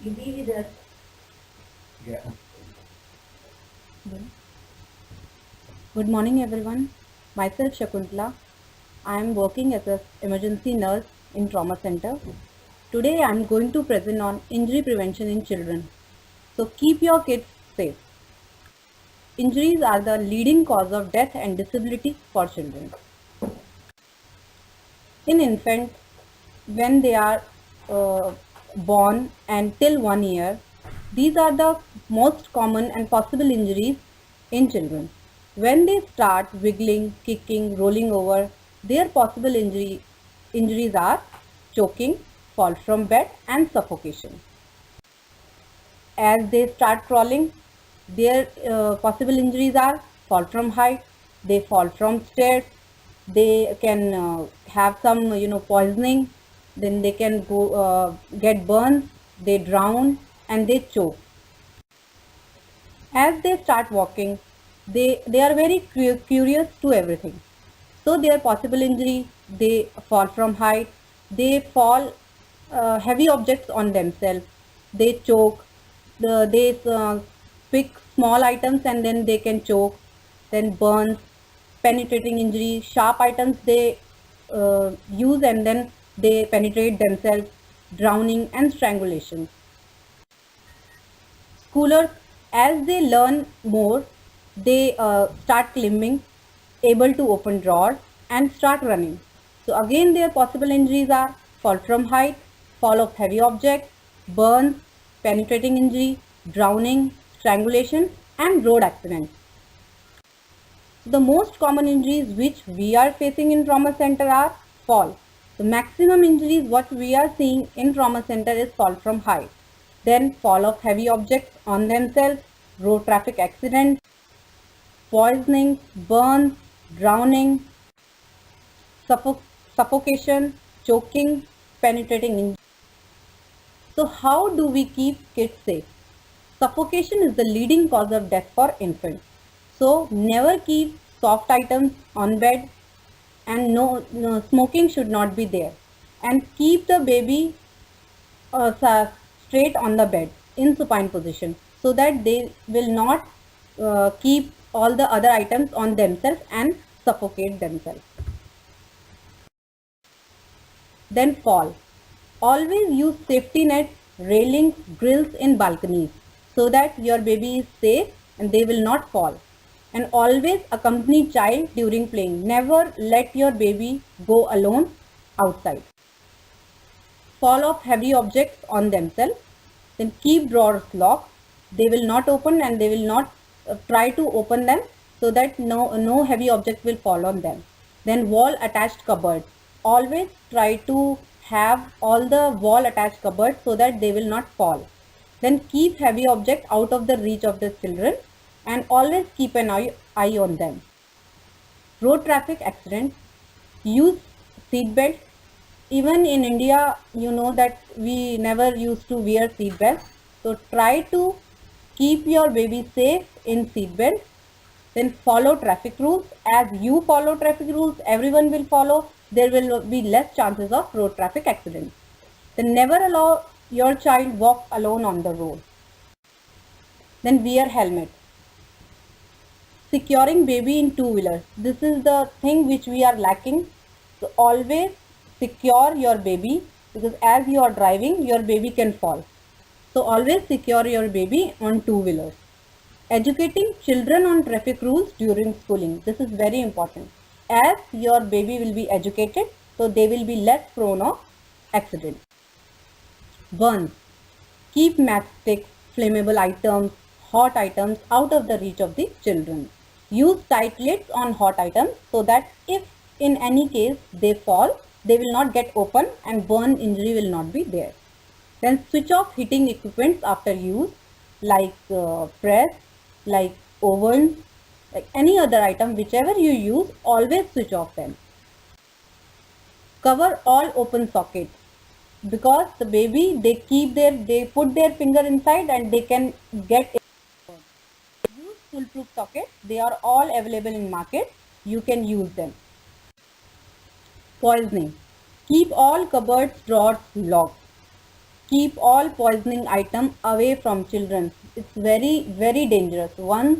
You be with us. Yeah. Good morning, everyone. Myself Shakuntala. I am working as an emergency nurse in trauma center. Today, I am going to present on injury prevention in children. So keep your kids safe. Injuries are the leading cause of death and disability for children. In infants, when they are born and till 1 year, these are the most common and possible injuries in children. When they start wiggling, kicking, rolling over, their possible injuries are choking, fall from bed and suffocation. As they start crawling, their possible injuries are fall from height, they fall from stairs, they can have some poisoning, then they can go get burns, they drown and they choke. As they start walking, they are very curious to everything. So their possible injury, they fall from height, they fall heavy objects on themselves, they choke, they pick small items and then they can choke, then burns, penetrating injury, sharp items they use and then they penetrate themselves, drowning and strangulation. Schoolers, as they learn more, they start climbing, able to open drawers and start running. So again their possible injuries are fall from height, fall of heavy objects, burns, penetrating injury, drowning, strangulation and road accidents. The most common injuries which we are facing in trauma center are fall. The maximum injuries what we are seeing in trauma center is fall from height. Then fall of heavy objects on themselves, road traffic accidents, poisoning, burns, drowning, suffocation, choking, penetrating injury. So how do we keep kids safe? Suffocation is the leading cause of death for infants. So never keep soft items on bed and no smoking should not be there. And keep the baby straight on the bed in supine position so that they will not keep all the other items on themselves and suffocate themselves. Then fall. Always use safety nets, railings, grills in balconies so that your baby is safe and they will not fall. And always accompany child during playing. Never let your baby go alone outside. Fall off heavy objects on themselves. Then keep drawers locked. They will not open and they will not try to open them so that no heavy object will fall on them. Then wall attached cupboards. Always try to have all the wall attached cupboards so that they will not fall. Then keep heavy object out of the reach of the children and always keep an eye on them. Road traffic accidents. Use seat belt. Even in India, you know that we never used to wear seat belts. So try to keep your baby safe in seat belt. Then follow traffic rules. As you follow traffic rules, everyone will follow. There will be less chances of road traffic accidents. Then never allow your child walk alone on the road. Then wear helmet. Securing baby in two-wheelers. This is the thing which we are lacking. So always secure your baby because as you are driving, your baby can fall. So always secure your baby on two-wheelers. Educating children on traffic rules during schooling. This is very important. As your baby will be educated, so they will be less prone of accident. Burns. Keep matchsticks, flammable items, hot items out of the reach of the children. Use tight lids on hot items so that if in any case they fall, they will not get open and burn injury will not be there. Then switch off heating equipments after use like press, like ovens, like any other item, whichever you use, always switch off them. Cover all open sockets because the baby they put their finger inside and they can get it. Use foolproof sockets. They are all available in market. You can use them. Poisoning. Keep all cupboards drawers locked. Keep all poisoning item away from children. It's very dangerous. Once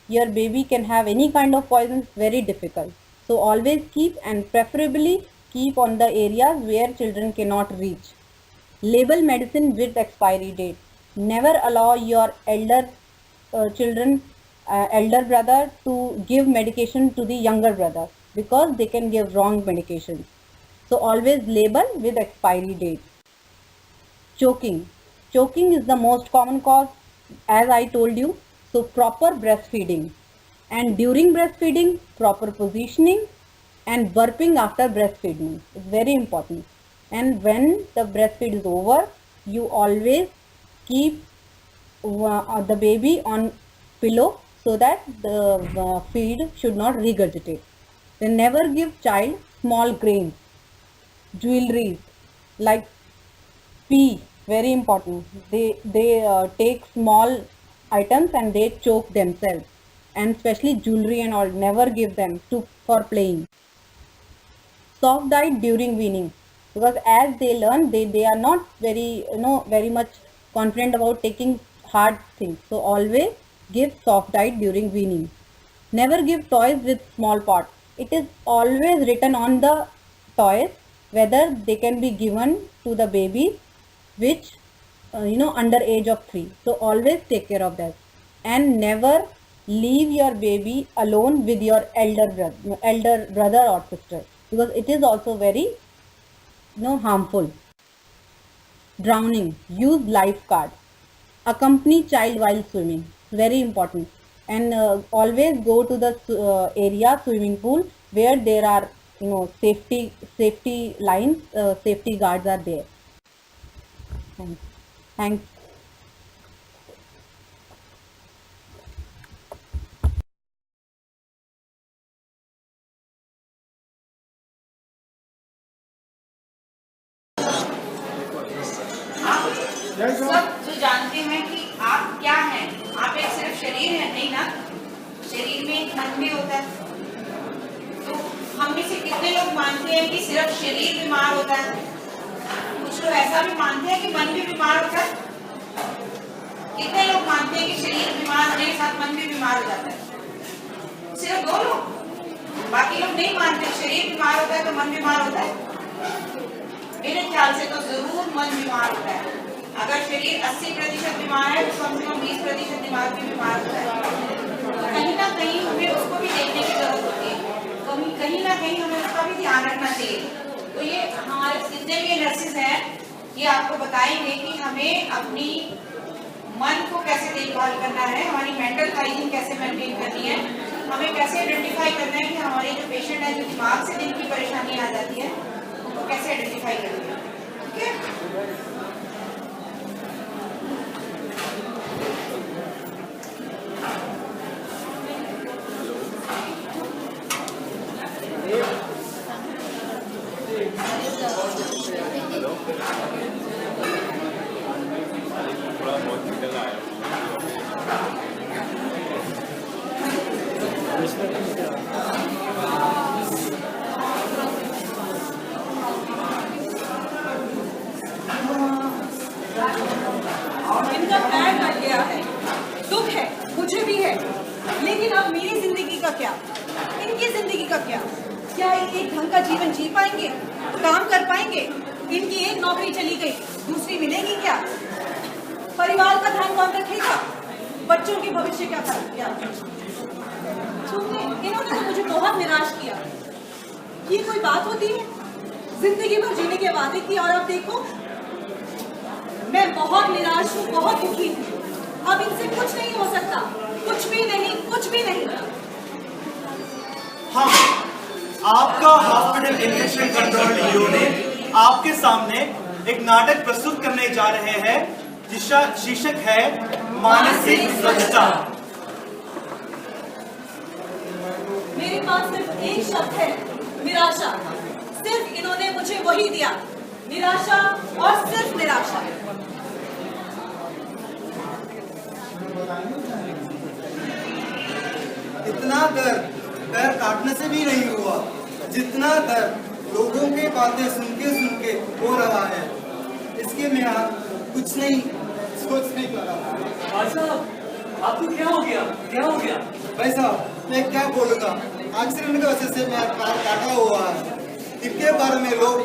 your baby can have any kind of poison, it's very difficult. So always keep, and preferably keep on the areas where children cannot reach. Label medicine with expiry date. Never allow your elder brother to give medication to the younger brother, because they can give wrong medications. So always label with expiry date. Choking. Choking is the most common cause, as I told you. So proper breastfeeding. And during breastfeeding, proper positioning and burping after breastfeeding is very important. And when the breastfeed is over, you always keep the baby on pillow so that the feed should not regurgitate. Then never give child small grains, jewelry like pea, very important. They take small items and they choke themselves, and especially jewelry and all. Never give them to for playing. Soft diet during weaning, because as they learn, they are not very much confident about taking hard things. So always give soft diet during weaning. Never give toys with small parts. It is always written on the toys whether they can be given to the babies which under age of 3. So always take care of that, and never leave your baby alone with your elder brother or sister, because it is also very harmful. Drowning, use lifeguard. Accompany child while swimming, very important. And always go to the area swimming pool where there are safety lines, safety guards are there. Thanks. सब जो जानते हैं कि आप क्या हैं, आप एक सिर्फ शरीर है नहीं ना, शरीर में एक मन भी होता है। तो हम में से कितने लोग मानते हैं कि सिर्फ शरीर बीमार होता है? कुछ लोग ऐसा भी मानते हैं कि मन भी बीमार होता है। कितने लोग मानते हैं कि शरीर बीमार होने के साथ मन भी बीमार हो जाता है? सिर्फ 2 लोग, बाकी लोग नहीं मानते शरीर बीमार होता है तो मन बीमार होता है। मेरे ख्याल से तो जरूर मन बीमार होता है। अगर शरीर 80% बीमार है तो कम से कम 20% दिमाग भी बीमार होता है। कहीं ना कहीं हमें उसको भी देखने की जरूरत होती है, कहीं ना कहीं हमें उसका भी ध्यान रखना चाहिए। तो ये हमारे जितने भी नर्सेज हैं ये आपको बताएंगे कि हमें अपनी मन को कैसे देखभाल करना है, हमारी मेंटल हाइजीन कैसे मेंटेन करनी है, हमें कैसे आइडेंटिफाई करना है कि हमारे जो पेशेंट है जो दिमाग से जिनकी परेशानी आ जाती है उनको कैसे आइडेंटिफाई करनी है। ठीक है, इनका पैर कट गया है, दुख है, मुझे भी है, लेकिन अब मेरी जिंदगी का क्या, इनकी जिंदगी का क्या? क्या एक ढंग का जीवन जी पाएंगे, काम कर पाएंगे? इनकी एक नौकरी चली गई, दूसरी मिलेगी क्या? परिवार का ध्यान कौन रखेगा? बच्चों के भविष्य क्या? इन्होंने तो मुझे बहुत निराश किया। ये कोई बात होती है? जिंदगी भर जीने के वादे किए और अब देखो मैं बहुत निराश हूँ, बहुत दुखी हूँ। अब इनसे कुछ नहीं हो सकता, कुछ भी नहीं, कुछ भी नहीं। हाँ, आपका हॉस्पिटल इन्फेक्शन कंट्रोल यूनिट आपके सामने एक नाटक प्रस्तुत करने जा रहे हैं जिसका शीर्षक है मानसिक स्वच्छता। मेरे पास सिर्फ एक शब्द है, निराशा। सिर्फ इन्होंने मुझे वही दिया, निराशा और सिर्फ निराशा। इतना दर्द पैर काटने से भी नहीं हुआ जितना दर्द लोगों के बातें सुन के हो रहा है। इसके में आप कुछ नहीं, सोच नहीं पा रहा। भाई साहब, आपको क्या हो गया? क्या हो गया? भाई साहब, मैं क्या बोलूँगा, एक्सीडेंट की वजह से मेरा पैर काटा हुआ है। इसके बारे में लोग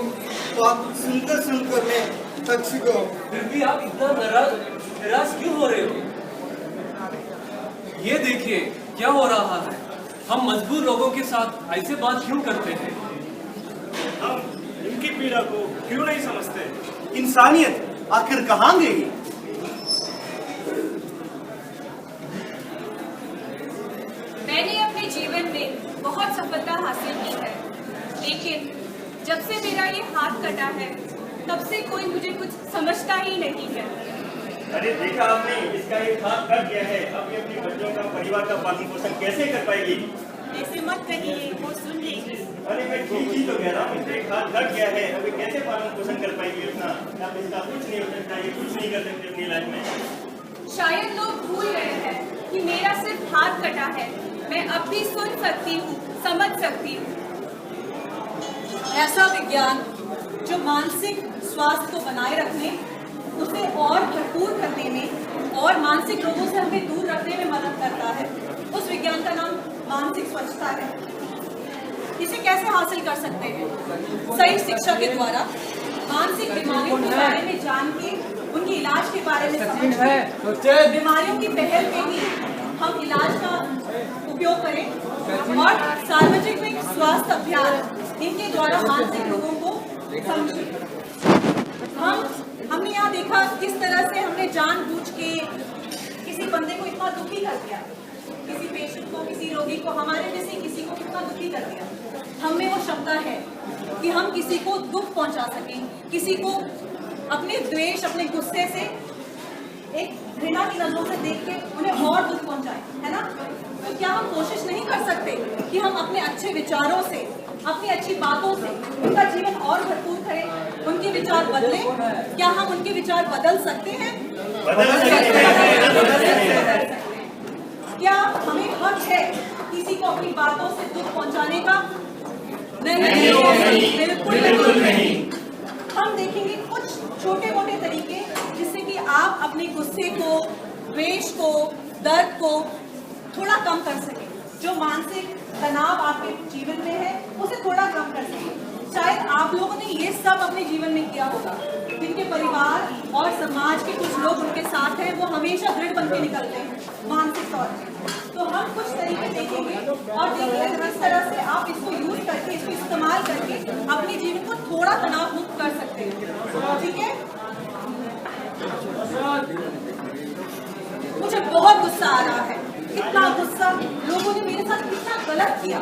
बात सुनकर मैं थक चुका हूँ। फिर भी आप इतना निराश क्यों हो रहे हो? ये देखिए क्या हो रहा है। हम मजबूर लोगों के साथ ऐसे बात क्यों करते हैं? हम इनकी पीड़ा को क्यों नहीं समझते? इंसानियत आखिर कहाँ गई? मैंने अपने जीवन में बहुत सफलता हासिल की है, लेकिन जब से मेरा ये हाथ कटा है तब से कोई मुझे कुछ समझता ही नहीं है। अरे देखा आपने, इसका एक हाथ कट गया है। अब ये अपने बच्चों का, परिवार का पालन पोषण कैसे कर पाएगी? ऐसे मत कहिए, वो सुन लेगी। अरे मैं ठीक ही तो कह रहा हूँ, इसका एक हाथ कट गया है। अब ये कैसे पालन पोषण कर पाएगी अपना? अब इसका कुछ नहीं हो सकता, ये कुछ नहीं कर सकते अपनी लाइफ में। शायद लोग भूल गए हैं कि मेरा सिर्फ हाथ कटा है। मैं अब भी सुन सकती हूँ, समझ सकती हूँ। ऐसा विज्ञान जो मानसिक स्वास्थ्य को बनाए रखने, उसे और भरपूर करने में और मानसिक रोगों से हमें दूर रखने में मदद करता है, उस विज्ञान का नाम मानसिक स्वच्छता है। इसे कैसे हासिल कर सकते हैं? सही शिक्षा के द्वारा, मानसिक बीमारियों के बारे में जान के, उनके इलाज के बारे में समझ के, बीमारियों की पहल पे ही हम इलाज का उपयोग करें और सार्वजनिक स्वास्थ्य अभियान इनके द्वारा मानसिक रोगों को समझें। हमने यहाँ देखा किस तरह से हमने जानबूझ के किसी बंदे को इतना दुखी कर दिया, किसी पेशेंट को, किसी रोगी को, हमारे जैसे किसी को कितना दुखी कर दिया। हम में वो क्षमता है कि हम किसी को दुख पहुंचा सकें, किसी को अपने द्वेष, अपने गुस्से से, एक घृणा की नजरों से देख के उन्हें और दुख पहुंचाएं, है ना? तो क्या हम कोशिश नहीं कर सकते कि हम अपने अच्छे विचारों से, अपनी अच्छी बातों से उनका जीवन और भरपूर करें, उनके विचार बदलें? क्या हम उनके विचार बदल सकते हैं? क्या हमें हक है किसी को अपनी बातों से दुख पहुंचाने का? नहीं, बिल्कुल नहीं। हम देखेंगे कुछ छोटे मोटे तरीके जिससे कि आप अपने गुस्से को, द्वेष को, दर्द को थोड़ा कम कर सकें। जो मानसिक तनाव आपके जीवन में है उसे थोड़ा कम कर सकें। शायद आप लोगों ने ये सब अपने जीवन में किया होगा। जिनके परिवार और समाज के कुछ लोग उनके साथ हैं, वो हमेशा दृढ़ बन के निकलते हैं मानसिक तौर पर। तो हम कुछ तरीके देखेंगे और देखेंगे किस तरह से आप इसको यूज करके, इसको इस्तेमाल करके अपने जीवन को थोड़ा तनाव मुक्त कर सकते हैं। ठीक है? मुझे बहुत गुस्सा आ रहा है, इतना गुस्सा, लोगों ने मेरे साथ कितना गलत किया।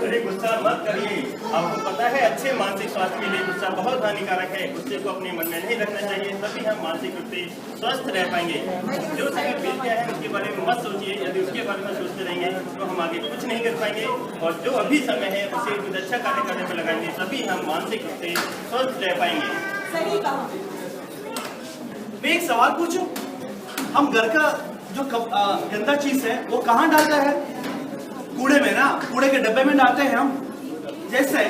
अरे गुस्सा मत करिए, आपको पता है अच्छे मानसिक स्वास्थ्य के लिए गुस्सा बहुत हानिकारक है। गुस्से को अपने मन में नहीं रखना चाहिए, तभी हम मानसिक रूप से स्वस्थ रह पाएंगे। जो समय बीत गया है उसके बारे में मत सोचिए। यदि उसके बारे में सोचते रहेंगे तो हम आगे कुछ नहीं कर पाएंगे, और जो अभी समय है उसे कुछ अच्छा कार्य करने में लगाएंगे, तभी हम मानसिक रूप से स्वस्थ रह पाएंगे। सही कहा। मैं एक सवाल पूछूं, हम घर का जो गंदा चीज है वो कहाँ डालता है? कूड़े में ना, कूड़े के डब्बे में डालते हैं हम। जैसे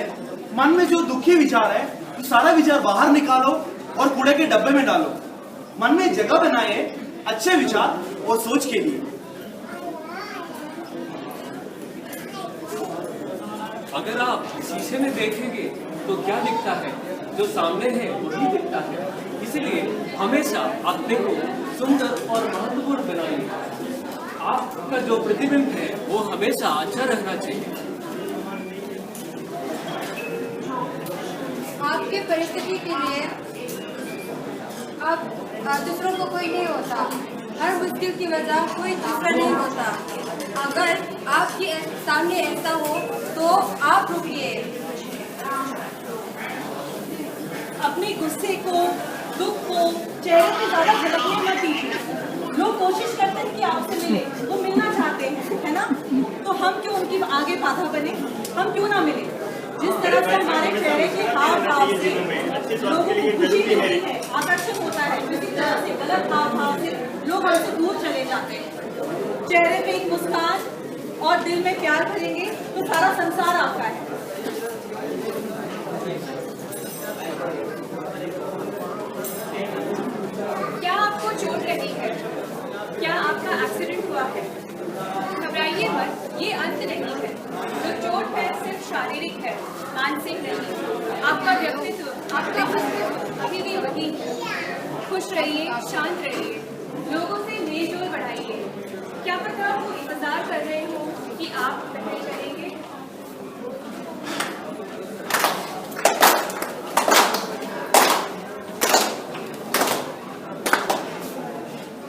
मन में जो दुखी विचार है तो सारा विचार बाहर निकालो और कूड़े के डब्बे में डालो। मन में जगह बनाए अच्छे विचार और सोच के लिए। अगर आप शीशे में देखेंगे तो क्या दिखता है? जो सामने है वही दिखता है। इसलिए हमेशा अपने को सुंदर और महत्वपूर्ण बनाइए। आपका जो प्रतिबिंब है वो हमेशा अच्छा रहना चाहिए। आपके परिस्थिति के लिए आप दूसरों को कोई नहीं होता। हर मुश्किल की वजह कोई दूसरा नहीं होता। अगर आपके सामने ऐसा हो तो आप रुकिए। अपने गुस्से को, दुख को चेहरे पे ज्यादा झलकने मत दीजिए। लोग कोशिश करते हैं कि आपसे मिले, वो मिलना चाहते हैं, है ना? तो हम क्यों उनकी आगे बाधा बने? हम क्यों ना मिले? जिस तरह से हमारे चेहरे के हाव भाव से लोगों को खुशी मिलती है, आकर्षण होता है, उसी तरह से गलत हाव भाव से लोग हमसे दूर चले जाते हैं। चेहरे पे एक मुस्कान और दिल में प्यार भरेंगे तो सारा संसार आपका है। क्या है, मानसिक नहीं। आपका व्यक्तित्व, आपका अस्तित्व अभी भी वही है। खुश रहिए, शांत रहिए, लोगों से मेल जोल बढ़ाइए। क्या पता वो इंतजार कर रहे हो कि आप पहल करेंगे।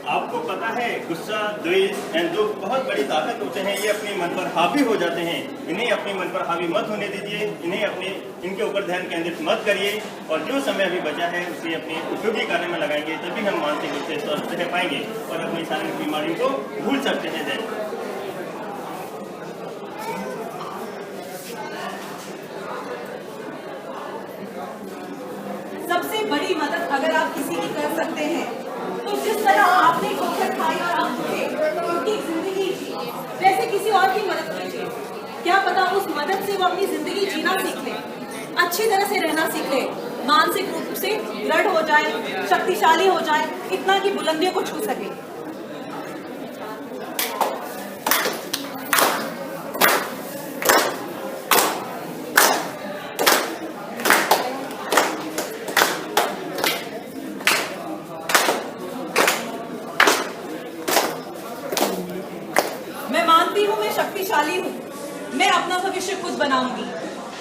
आपको पता है गुस्सा, द्वेष एंड दुख बहुत बड़ी ताकत होते हैं। ये अपने मन पर हावी हो जाते हैं। इन्हें अपने मन पर हावी मत होने दीजिए। इनके ऊपर ध्यान केंद्रित मत करिए और जो समय अभी बचा है उसे अपने उपयोगी कार्य में लगाएंगे, तभी हम मानसिक रूप से स्वस्थ रह पाएंगे और अपनी शारीरिक बीमारियों को भूल सकते हैं। सबसे बड़ी मदद अगर आप किसी की कर सकते हैं तो जिस तरह आपने ठोकर खाई और आप उठे, उनकी जिंदगी जी, वैसे किसी और की मदद कीजिए। क्या पता उस मदद से वो अपनी जिंदगी जीना सीख ले, अच्छी तरह से रहना सीख ले, मानसिक रूप से दृढ़ हो जाए, शक्तिशाली हो जाए, इतना कि बुलंदियों को छू सके। शक्तिशाली हूँ, मैं अपना भविष्य खुद बनाऊंगी।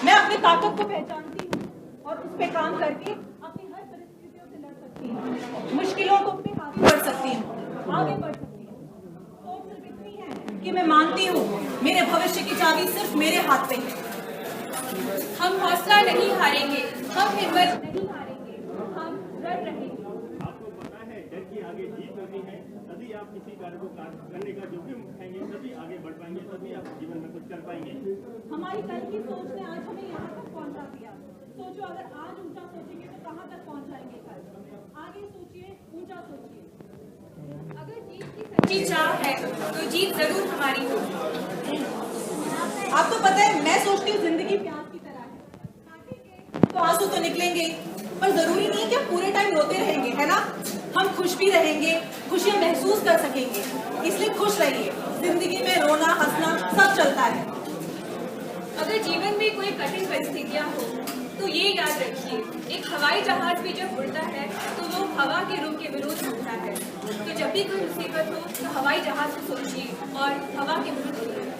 मैं अपनी ताकत को पहचानती हूँ और उस पर काम करके अपनी हर परिस्थितियों से लड़ सकती हूँ, मुश्किलों को अपने हाथ में कर सकती हूँ, आगे बढ़ सकती हूँ। सोच सिर्फ इतनी है कि मैं मानती हूँ मेरे भविष्य की चाबी सिर्फ मेरे हाथ पे है। हम हौसला नहीं हारेंगे, हम हिम्मत नहीं हारेंगे, हम डट रहेंगे। आपको पता है डर की आगे जीत होती है। यदि आप किसी कार्य को करने का जोखिम उठाएंगे तभी आगे बढ़ पाएंगे, तभी आप जीवन में कुछ कर पाएंगे। हमारी कल की सोच ने आज हमें यहाँ तक पहुँचा दिया। सोचो अगर आज ऊंचा सोचेंगे तो कहाँ तक पहुँच जाएंगे कल। आगे सोचिए, ऊंचा सोचिए। अगर जीत की सच्ची चाह है तो जीत जरूर हमारी होगी। आपको पता है मैं सोचती हूँ जिंदगी प्याज की तरह है, तो आंसू तो निकलेंगे, पर जरूरी नहीं है कि पूरे टाइम रोते रहेंगे, है ना। हम खुश भी रहेंगे, खुशियाँ महसूस कर सकेंगे, इसलिए खुश रहिए। जिंदगी में रोना हंसना सब चलता है। अगर जीवन में कोई कठिन परिस्थितियां हो तो ये याद रखिए, एक हवाई जहाज भी जब उड़ता है तो वो हवा के रुख के विरुद्ध उड़ता है। तो जब भी कोई मुसीबत हो तो हवाई जहाज को सोचिए और हवा के विरुद्ध उड़िए।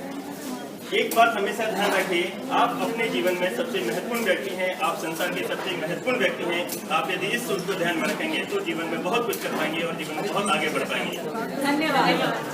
एक बात हमेशा ध्यान रखिए, आप अपने जीवन में सबसे महत्वपूर्ण व्यक्ति हैं। आप संसार के सबसे महत्वपूर्ण व्यक्ति हैं। आप यदि इस सोच को ध्यान में रखेंगे तो जीवन में बहुत कुछ कर पाएंगे और जीवन में बहुत आगे बढ़ पाएंगे। धन्यवाद।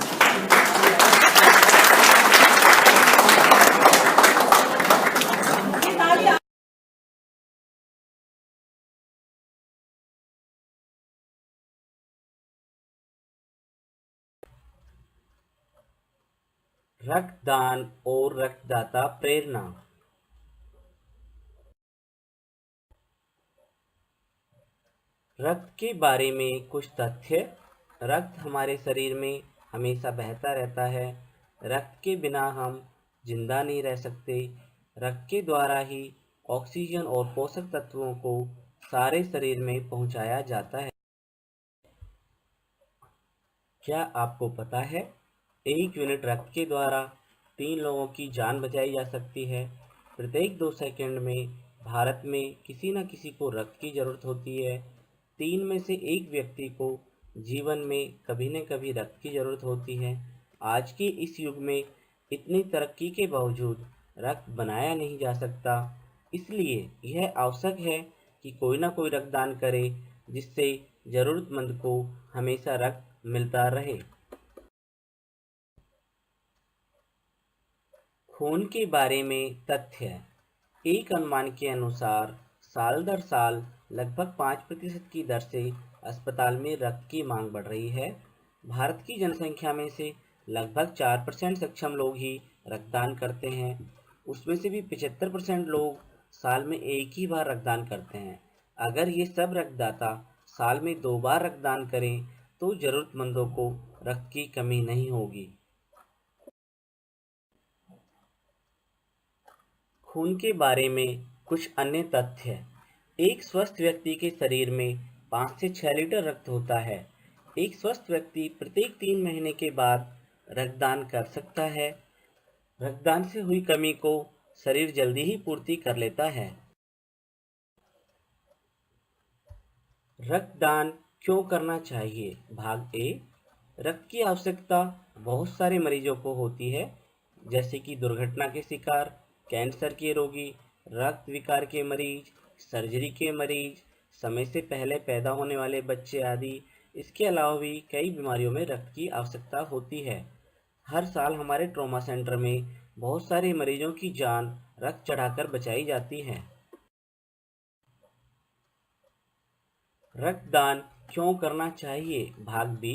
रक्तदान और रक्तदाता प्रेरणा। रक्त के बारे में कुछ तथ्य। रक्त हमारे शरीर में हमेशा बहता रहता है। रक्त के बिना हम जिंदा नहीं रह सकते। रक्त के द्वारा ही ऑक्सीजन और पोषक तत्वों को सारे शरीर में पहुंचाया जाता है। क्या आपको पता है 1 यूनिट रक्त के द्वारा 3 लोगों की जान बचाई जा सकती है। प्रत्येक 2 सेकंड में भारत में किसी न किसी को रक्त की जरूरत होती है। 3 में से 1 व्यक्ति को जीवन में कभी न कभी रक्त की जरूरत होती है। आज के इस युग में इतनी तरक्की के बावजूद रक्त बनाया नहीं जा सकता, इसलिए यह आवश्यक है कि कोई ना कोई रक्तदान करे, जिससे जरूरतमंद को हमेशा रक्त मिलता रहे। खून के बारे में तथ्य। एक अनुमान के अनुसार साल दर साल लगभग 5% की दर से अस्पताल में रक्त की मांग बढ़ रही है। भारत की जनसंख्या में से लगभग 4% सक्षम लोग ही रक्तदान करते हैं। उसमें से भी 75% लोग साल में एक ही बार रक्तदान करते हैं। अगर ये सब रक्तदाता साल में 2 बार रक्तदान करें तो जरूरतमंदों को रक्त की कमी नहीं होगी। खून के बारे में कुछ अन्य तथ्य। एक स्वस्थ व्यक्ति के शरीर में 5 से 6 लीटर रक्त होता है। एक स्वस्थ व्यक्ति प्रत्येक 3 महीने के बाद रक्तदान कर सकता है। रक्तदान से हुई कमी को शरीर जल्दी ही पूर्ति कर लेता है। रक्तदान क्यों करना चाहिए? भाग ए। रक्त की आवश्यकता बहुत सारे मरीजों को होती है, जैसे कि दुर्घटना के शिकार, कैंसर के रोगी, रक्त विकार के मरीज, सर्जरी के मरीज, समय से पहले पैदा होने वाले बच्चे आदि। इसके अलावा भी कई बीमारियों में रक्त की आवश्यकता होती है। हर साल हमारे ट्रॉमा सेंटर में बहुत सारे मरीजों की जान रक्त चढ़ाकर बचाई जाती है। रक्तदान क्यों करना चाहिए? भाग बी।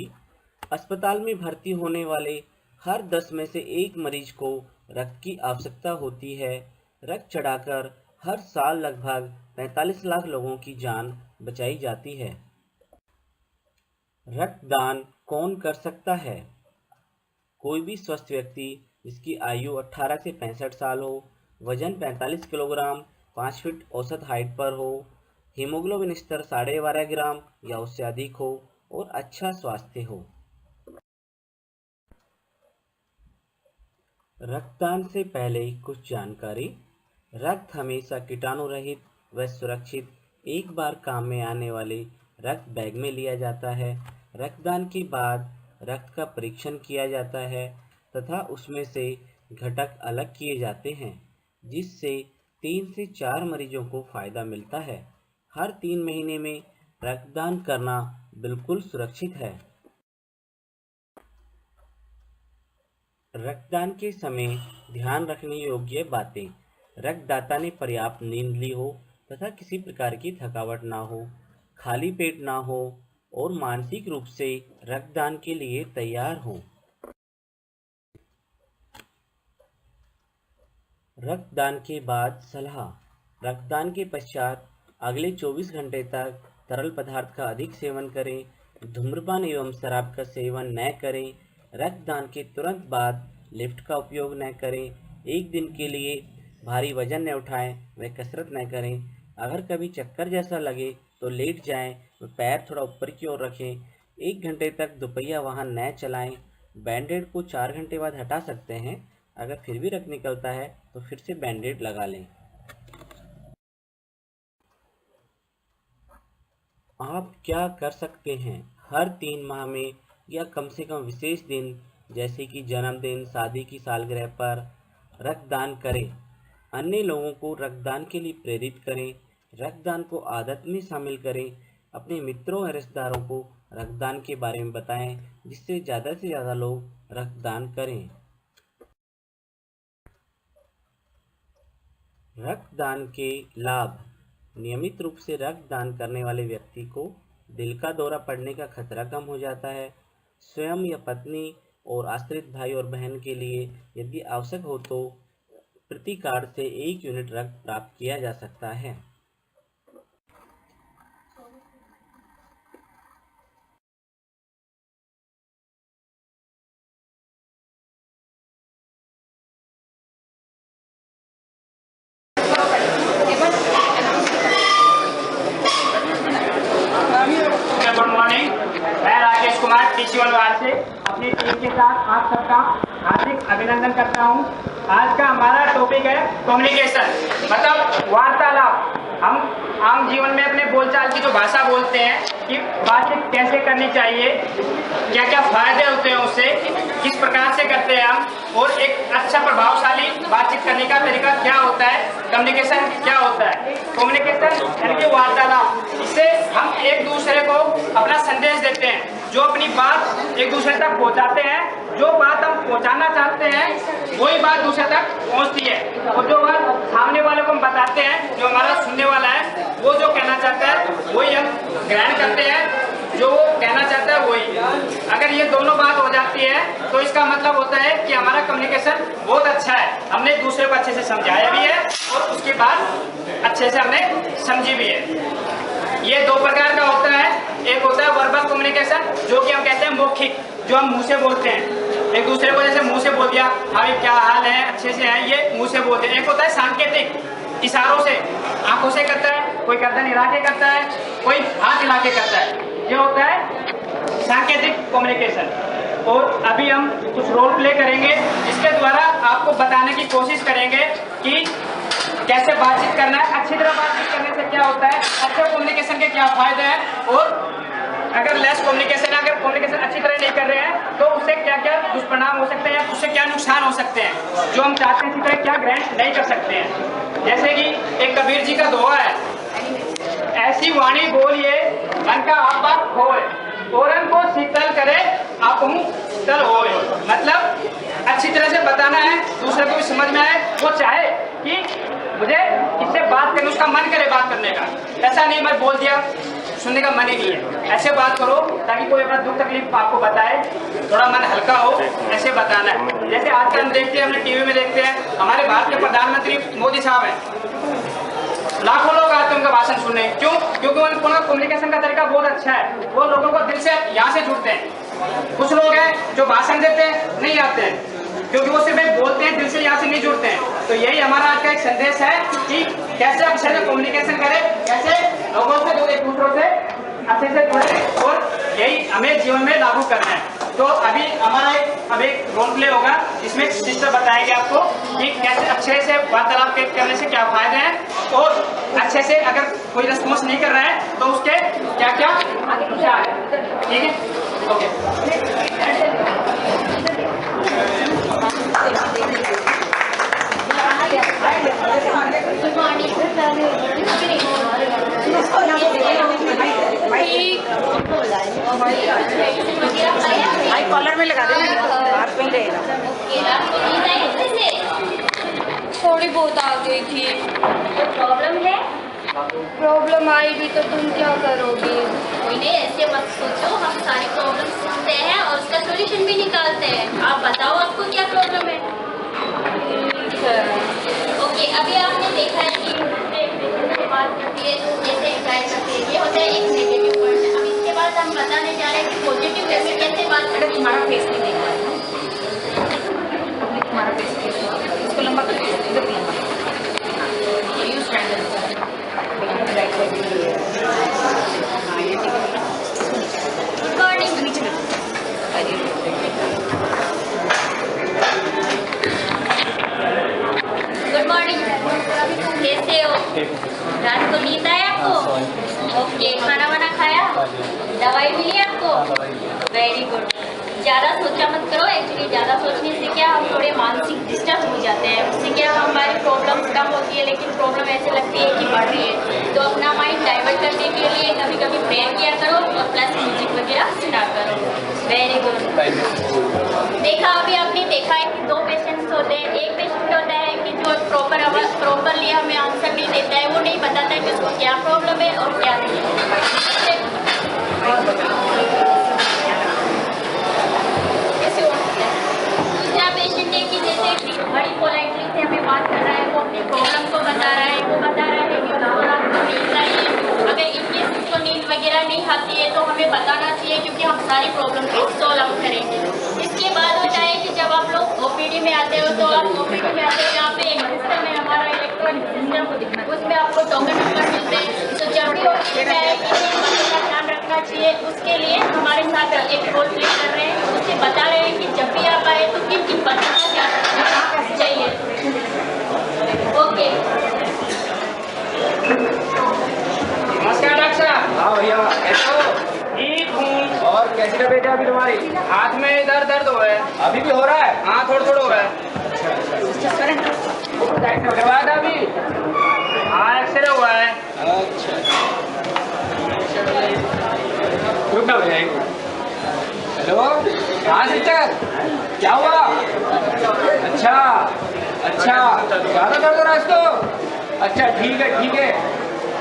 अस्पताल में भर्ती होने वाले हर 10 में से 1 मरीज को रक्त की आवश्यकता होती है। रक्त चढ़ाकर हर साल लगभग 45 लाख लोगों की जान बचाई जाती है। रक्तदान कौन कर सकता है? कोई भी स्वस्थ व्यक्ति जिसकी आयु 18 से 65 साल हो, वजन 45 किलोग्राम, 5 फीट औसत हाइट पर हो, हीमोग्लोबिन स्तर 12.5 ग्राम या उससे अधिक हो और अच्छा स्वास्थ्य हो। रक्तदान से पहले कुछ जानकारी। रक्त हमेशा कीटाणु रहित व सुरक्षित एक बार काम में आने वाले रक्त बैग में लिया जाता है। रक्तदान के बाद रक्त का परीक्षण किया जाता है तथा उसमें से घटक अलग किए जाते हैं, जिससे 3 से 4 मरीजों को फायदा मिलता है। हर 3 महीने में रक्तदान करना बिल्कुल सुरक्षित है। रक्तदान के समय ध्यान रखने योग्य बातें। रक्तदाता ने पर्याप्त नींद ली हो तथा किसी प्रकार की थकावट ना हो, खाली पेट ना हो और मानसिक रूप से रक्तदान के लिए तैयार हो। रक्तदान के बाद सलाह। रक्तदान के पश्चात अगले 24 घंटे तक तरल पदार्थ का अधिक सेवन करें। धूम्रपान एवं शराब का सेवन न करें। रक्तदान के तुरंत बाद लिफ्ट का उपयोग न करें। एक दिन के लिए भारी वजन न उठाएं व कसरत न करें। अगर कभी चक्कर जैसा लगे तो लेट जाएं व पैर थोड़ा ऊपर की ओर रखें। 1 घंटे तक दोपहिया वाहन न चलाएं। बैंडेड को 4 घंटे बाद हटा सकते हैं। अगर फिर भी रक्त निकलता है तो फिर से बैंडेड लगा लें। आप क्या कर सकते हैं? हर 3 माह में या कम से कम विशेष दिन जैसे कि जन्मदिन, शादी की सालगिरह पर रक्तदान करें। अन्य लोगों को रक्तदान के लिए प्रेरित करें। रक्तदान को आदत में शामिल करें। अपने मित्रों और रिश्तेदारों को रक्तदान के बारे में बताएं, जिससे ज़्यादा से ज़्यादा लोग रक्तदान करें। रक्तदान के लाभ। नियमित रूप से रक्तदान करने वाले व्यक्ति को दिल का दौरा पड़ने का खतरा कम हो जाता है। स्वयं या पत्नी और आश्रित भाई और बहन के लिए यदि आवश्यक हो तो प्रति कार्ड से 1 यूनिट रक्त प्राप्त किया जा सकता है। गुड मॉर्निंग, मैं राकेश कुमार टीसीवन वार्ड से अपनी टीम के साथ आप सबका हार्दिक अभिनंदन करता हूं। आज का हमारा टॉपिक है कम्युनिकेशन, मतलब वार्तालाप। हम आम जीवन में अपने बोलचाल की जो भाषा बोलते हैं कि बातचीत कैसे करनी चाहिए, क्या क्या फायदे होते हैं उससे, किस प्रकार से करते हैं हम, और एक अच्छा प्रभावशाली बातचीत करने का तरीका क्या होता है, कम्युनिकेशन क्या होता है। कम्युनिकेशन यानी कि वार्तालाप, इससे हम एक दूसरे को अपना संदेश देते हैं, जो अपनी बात एक दूसरे तक पहुंचाते हैं। जो बात हम पहुंचाना चाहते हैं वही बात दूसरे तक पहुंचती है, और जो बात सामने वाले को हम बताते हैं, जो हमारा सुनने वाला है वो जो कहना चाहता है वही हम ग्रहण करते हैं, जो वो कहना चाहता है वही। अगर ये दोनों बात हो जाती है तो इसका मतलब होता है कि हमारा कम्युनिकेशन बहुत अच्छा है, हमने दूसरे को अच्छे से समझाया भी है और उसकी बात अच्छे से हमने समझी भी है। ये 2 प्रकार का होता है। एक होता है वर्बल कम्युनिकेशन, जो कि हम कहते हैं मौखिक, जो हम मुंह से बोलते हैं, एक दूसरे को जैसे मुंह से बोल दिया, भाई क्या हाल है, अच्छे से हैं, ये मुंह से बोलते हैं। एक होता है सांकेतिक, इशारों से, आंखों से करता है, कोई गर्दन हिला के करता है, कोई हाथ हिला के करता है, ये होता है सांकेतिक कम्युनिकेशन। और अभी हम कुछ रोल प्ले करेंगे जिसके द्वारा आपको बताने की कोशिश करेंगे कि कैसे बातचीत करना है, अच्छी तरह बातचीत करने से क्या होता है, अच्छे कम्युनिकेशन के क्या फायदे हैं, और अगर लेस कम्युनिकेशन है, अगर कम्युनिकेशन अच्छी तरह नहीं कर रहे हैं तो उससे क्या क्या दुष्परिणाम हो सकते हैं, उससे क्या नुकसान हो सकते हैं, जो हम चाहते हैं इसी तरह क्या ग्रहण नहीं कर सकते हैं। जैसे कि एक कबीर जी का दोहा है, ऐसी वाणी बोलिए मन का आपा होए, औरन को शीतल करे आप तल होए। मतलब अच्छी तरह से बताना है, दूसरे को भी समझ में आए, वो चाहे कि मुझे इससे बात करने, उसका मन करे बात करने का, ऐसा नहीं मैं बोल दिया सुनने का मन ही नहीं है। ऐसे बात करो ताकि कोई अपना दुख तकलीफ आपको बताए, थोड़ा मन हल्का हो, ऐसे बताना है। जैसे आजकल हम देखते हैं, हमने टीवी में देखते हैं, हमारे भारत के प्रधानमंत्री मोदी साहब हैं, लाखों लोग आते हैं उनका भाषण सुनने। क्यों? क्योंकि उनका कम्युनिकेशन का तरीका बहुत अच्छा है, वो लोगों को दिल से यहाँ से जुड़ते हैं। कुछ लोग हैं जो भाषण देते हैं नहीं आते हैं, क्योंकि वो सिर्फ बोलते हैं, दिल से यहाँ से नहीं जुड़ते हैं। तो यही हमारा आज का एक संदेश है कि कैसे अच्छे से कम्युनिकेशन करें, कैसे लोगों से एक दूसरों से अच्छे से जुड़े, और यही हमें जीवन में लागू करना है। तो अभी हमारा एक रोल प्ले होगा जिसमें सिस्टर बताएंगे आपको कि कैसे अच्छे से वार्तालाप करने से क्या फायदे हैं, और अच्छे से अगर कोई रिस्पॉन्स नहीं कर रहा है तो उसके क्या क्या है। ठीक है, ओके। भाई कॉलर में लगा देना, हाथ में रहेगा। थोड़ी बहुत आ गई थी। प्रॉब्लम है? प्रॉब्लम आई भी तो तुम क्या करोगी? कोई नहीं, ऐसे मत सोचो, हम सारी प्रॉब्लम सुनते हैं और उसका सॉल्यूशन भी निकालते हैं। आप बताओ आपको क्या प्रॉब्लम है? ओके, अभी आपने देखा है कि बात करती है तो कैसे एंजॉय करती है, ये होता है एक नेगेटिव पॉइंट। अब इसके बाद हम बताने जा रहे हैं कि पॉजिटिव वे में कैसे बात करें। तुम्हारा फेस नहीं देखा है, तुम्हारा फेस इसको लंबा कर गुड मॉर्निंग। गुड मॉर्निंग, कैसे हो? रात को नींद आया आपको? ओके, खाना वाना खाया? दवाई मिली आपको? Very good. ज़्यादा सोचा मत करो, एक्चुअली ज़्यादा सोचने से क्या हम थोड़े मानसिक डिस्टर्ब हो जाते हैं, उससे क्या हमारी प्रॉब्लम्स कम होती है, लेकिन प्रॉब्लम ऐसे लगती है कि बढ़ रही है। तो अपना माइंड डाइवर्ट करने के लिए कभी कभी प्रेयर किया करो और प्लस म्यूजिक वगैरह सुना करो। Very good. देखा, अभी आपने देखा है कि दो पेशेंट्स होते हैं। एक पेशेंट होता है कि जो प्रॉपरली हमें आंसर नहीं देता है, वो नहीं बताता है कि उसको क्या प्रॉब्लम है और क्या नहीं है। दूसरा पेशेंट है कि जैसे बड़ी पोलाइटली से हमें बात कर रहा है, वो अपनी प्रॉब्लम को बता रहा है, वो बता रहा है कि रात को नींद आई है। अगर इनकेस उसको नींद वगैरह नहीं आती है तो हमें बताना चाहिए, क्योंकि हम सारी प्रॉब्लम को सॉल्व आउट करेंगे। इसके बाद होता है कि जब आप लोग ओपीडी में आते हो तो आप ओपीडी में आते हो जहाँ पे एक सिस्टम है हमारा इलेक्ट्रॉनिक सिस्टम, उसमें आपको टोकन नंबर मिलते हैं। तो जब भी ओपीडी में आए किसी बात का ध्यान रखना चाहिए, उसके लिए हमारे साथ एक रोल प्ले कर रहे हैं, उससे बता रहे हैं कि जब भी आप आए तो किन किन बातों का ध्यान रखना चाहिए। ओके, नमस्कार डॉक्टर साहब। हाँ भैया, कैसे हो? ठीक हूँ। और कैसी तबीयत है अभी तुम्हारी? हाथ में इधर दर्द हो रहा है। अभी भी हो रहा है? हाँ, थोड़ा थोड़ा हो रहा है। अच्छा, अभी हाँ एक्सरे हुआ है। अच्छा, रुकना भैया। हेलो, हाँ सिस्टर, क्या हुआ? अच्छा अच्छा, ज़्यादा दर्द हो रहा है इसको? अच्छा, ठीक है ठीक है,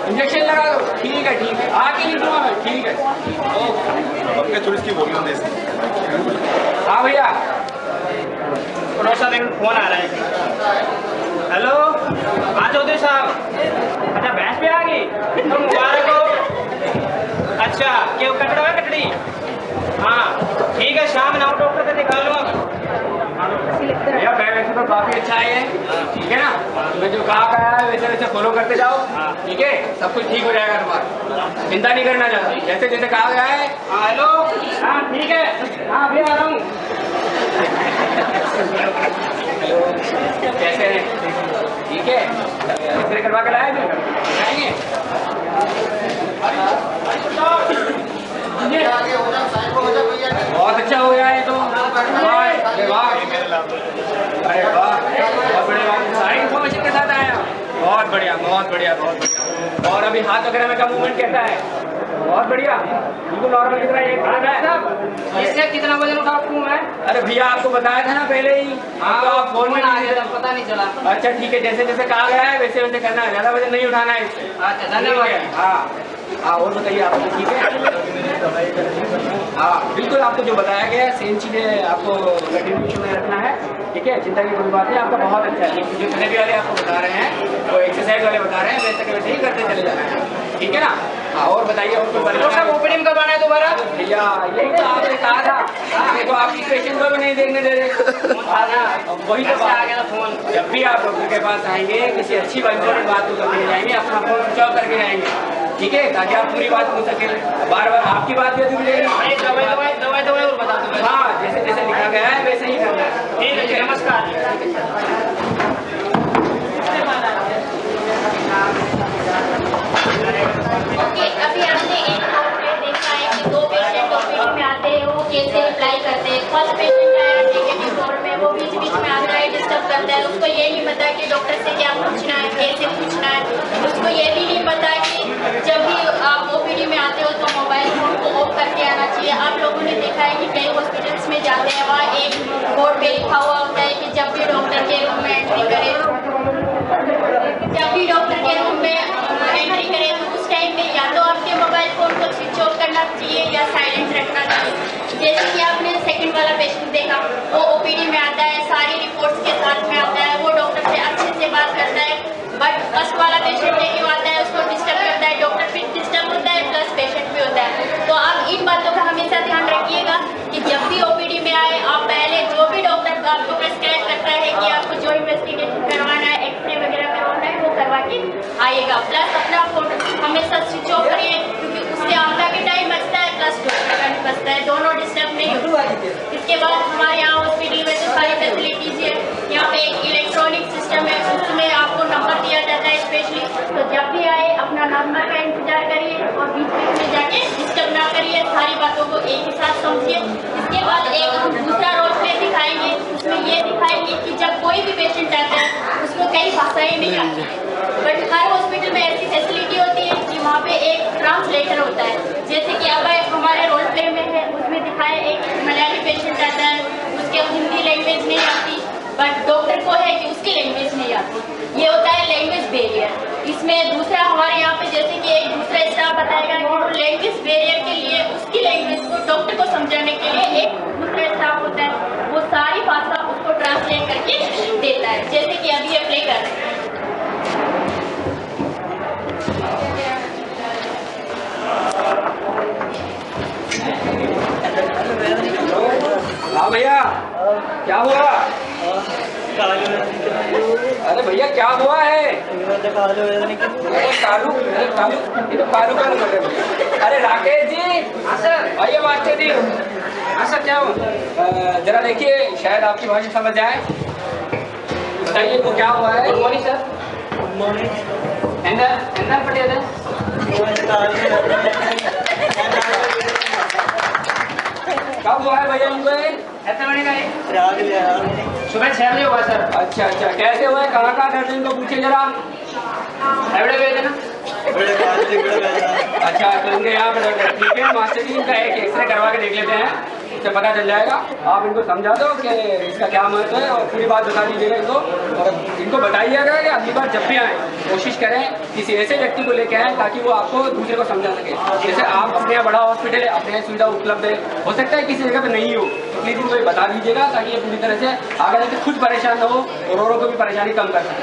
इंजेक्शन लगा दो। ठीक है ठीक है, आके नहीं दूंगा मैं। ठीक है, ओके। थोड़ी इसकी वॉल्यूम दे। हाँ भैया, थोड़ा सा फोन आ रहा है। हेलो, हाँ चौधरी साहब। अच्छा, भैंस भी आ गई तो मुबारक हो। अच्छा, क्यों कटड़ा है कटड़ी? हाँ ठीक है, शाम में आओ, डॉक्टर से दिखा लो। भैया वैसे तो काफी अच्छा है ये, ठीक है ना। मैं जो कहा है वैसे वैसे फॉलो करते जाओ, ठीक है, सब कुछ ठीक हो जाएगा तुम्हारा, चिंता नहीं करना चाहता, जैसे जैसे कहा गया है। हाँ हेलो, हाँ ठीक है, हाँ अभी आ रहा हूँ। कैसे हैं? ठीक है, एक्सरे करवा के लाए थे, जाएंगे। बहुत अच्छा हो गया है तो, अरे वाह, बहुत बढ़िया, सारी इन्फॉर्मेशन के साथ आया, बहुत बढ़िया बहुत बढ़िया बहुत बढ़िया। और अभी हाथ वगैरह में का मूवमेंट कैसा है? बहुत बढ़िया, बिल्कुल नॉर्मल दिख रहा है। इससे कितना वजन उठा सकूं मैं? अरे भैया आपको बताया था ना पहले ही, तो आप फोन में पता नहीं चला। अच्छा ठीक है, जैसे जैसे कहा गया है वैसे वैसे करना है, ज्यादा वजन नहीं उठाना है इससे। अच्छा धन्यवाद। हाँ और बताइए आपको ठीक है? हाँ बिल्कुल, आपको जो बताया गया है सेम चीजें आपको कंटिन्यूशन में रखना है, ठीक है, चिंता की कोई बात नहीं, आपका बहुत अच्छा है। जो थेरेपी वाले आपको बता रहे हैं, वो एक्सरसाइज वाले बता रहे हैं, वैसे वैसे ही करते चले जाना है, ठीक है ना। हाँ और बताइए, और कोई परेशानी? ओपीडी में कब आना है दोबारा? भैया यही तो आपने कहा था, देखो आपकी पेशेंट को भी नहीं देखने दे रहे, वही तो आ गया फोन। जब भी आप डॉक्टर के पास आएंगे, किसी अच्छी इंपॉर्टेंट बात को करके जाएंगे, अपना फोन स्विच ऑफ करके जाएंगे, ठीक है, ताकि आप पूरी बात पूछ सके। बार बार आपकी बात भी अधूरी रहेगी। दवाई और बता दो। हाँ जैसे जैसे लिखा गया है वैसे ही करना है, ठीक है। नमस्कार। ओके, अभी हमने एक सॉफ्टवेयर देखा है कि 2 पेशेंट ओपीडी में आते हैं, वो कैसे रिप्लाई करते हैं। फर्स्ट पेशेंट आया नेगेटिव फ्लोर में, वो बीच बीच में आता है, डिस्टर्ब करता है, उसको ये नहीं पता कि डॉक्टर से क्या पूछना है, कैसे पूछना है। उसको ये भी नहीं पता कि जब भी आप ओपीडी में आते हो तो मोबाइल फोन को ऑफ करके आना चाहिए। आप लोगों ने देखा है कि कई हॉस्पिटल्स में जाते हैं, वहाँ एक बोर्ड पे लिखा हुआ होता है कि जब भी डॉक्टर के रूम में एंट्री करें, तो उस टाइम में या तो आपके मोबाइल फोन को स्विच ऑफ करना चाहिए या साइलेंट रखना चाहिए। जैसे कि आपने सेकंड वाला पेशेंट देखा, वो ओपीडी में आता है, सारी रिपोर्ट्स के साथ में आता है, वो डॉक्टर से अच्छे से बात करता है, बट फर्स्ट वाला पेशेंट लेके आता है, उसको डिस्टर्ब करता है, डॉक्टर फिर डिस्टर्ब होता है, प्लस पेशेंट भी होता है। तो आप इन बातों का हमेशा ध्यान रखिएगा कि जब भी ओपीडी में आए, आप पहले जो भी डॉक्टर आपको प्रेस्क्राइब करता है कि आपको जो इन्वेस्टिगेशन करवाना है, एक्सरे वगैरह करवाना है, वो करवा के आइएगा। प्लस अपना फोन हमेशा स्विच ऑफ करिए, क्योंकि उससे आपका भी टाइम बचता है, प्लस डॉक्टर का भी बचता है, दोनों डिस्टर्ब नहीं होता। इसके बाद हमारे यहाँ हॉस्पिटल में तो सारी फैसिलिटीज है, यहाँ पे एक इलेक्ट्रॉनिक सिस्टम है, उसमें आपको नंबर दिया जाता है स्पेशली, तो जब भी आए अपना नंबर का इंतजार करिए और बीच बीच में जाके डिस्टर्ब ना करिए, सारी बातों को एक ही साथ समझिए। इसके बाद एक हम दूसरा रोल प्ले दिखाएंगे, उसमें ये दिखाएंगे कि जब कोई भी पेशेंट आता है उसको कई भाषाएं नहीं आती, बट हर हॉस्पिटल में ऐसी फैसिलिटी होती है कि वहाँ पे एक ट्रांसलेटर होता है। जैसे कि अब हमारे रोल प्ले में है, उसमें दिखाया एक मलयाली पेशेंट आता है, उसके हिंदी लैंग्वेज नहीं आती, बट डॉक्टर को है कि उसकी लैंग्वेज नहीं आती। ये होता है लैंग्वेज बैरियर। इसमें दूसरा हमारे यहाँ पे जैसे कि एक दूसरा स्टाफ बताएगा कि वो लैंग्वेज बैरियर के लिए उसकी लैंग्वेज को डॉक्टर को समझाने के लिए एक दूसरा स्टाफ होता है, वो सारी भाषा उसको ट्रांसलेट करके देता है, जैसे कि अभी ये प्ले कर रहे हैं। हाँ भैया क्या हुआ? अरे भैया क्या हुआ है? अरे कालू ये तो कालू का नंबर है। अरे राकेश जी, हाँ सर, आइए बात कर दी। हाँ सर क्या हुआ? जरा देखिए, शायद आपकी भाषा समझ आए, बताइए को क्या हुआ है? Good morning sir. Good morning. अंदर पटेल कब हुआ है भैया इनको? ऐसा बनेगा सुबह 6 बजे हुआ सर। अच्छा अच्छा, कैसे हुआ है, कहाँ कहाँ दर्द इनको पूछे जरा। एवडे भेज देना। अच्छा तो इनके यहाँ पे दर्द है, ठीक है मास्टर जी, इनका एक एक्सरे करवा के देख लेते हैं, इससे पता चल जाएगा। आप इनको समझा दो कि इसका क्या महत्व है और पूरी बात बता दीजिएगा इनको, और इनको बताइएगा कि अगली बार जब भी आए कोशिश करें किसी ऐसे व्यक्ति को लेके आए ताकि वो आपको दूसरे को समझा सके। जैसे आप अपने यहाँ बड़ा हॉस्पिटल है, अपने यहाँ सुविधा उपलब्ध है, हो सकता है किसी जगह पे नहीं हो, तो प्लीज़ इनको ये बता दीजिएगा ताकि ये पूरी तरह से आगे जाके खुद परेशान ना हो और औरों को भी परेशानी कम कर सके।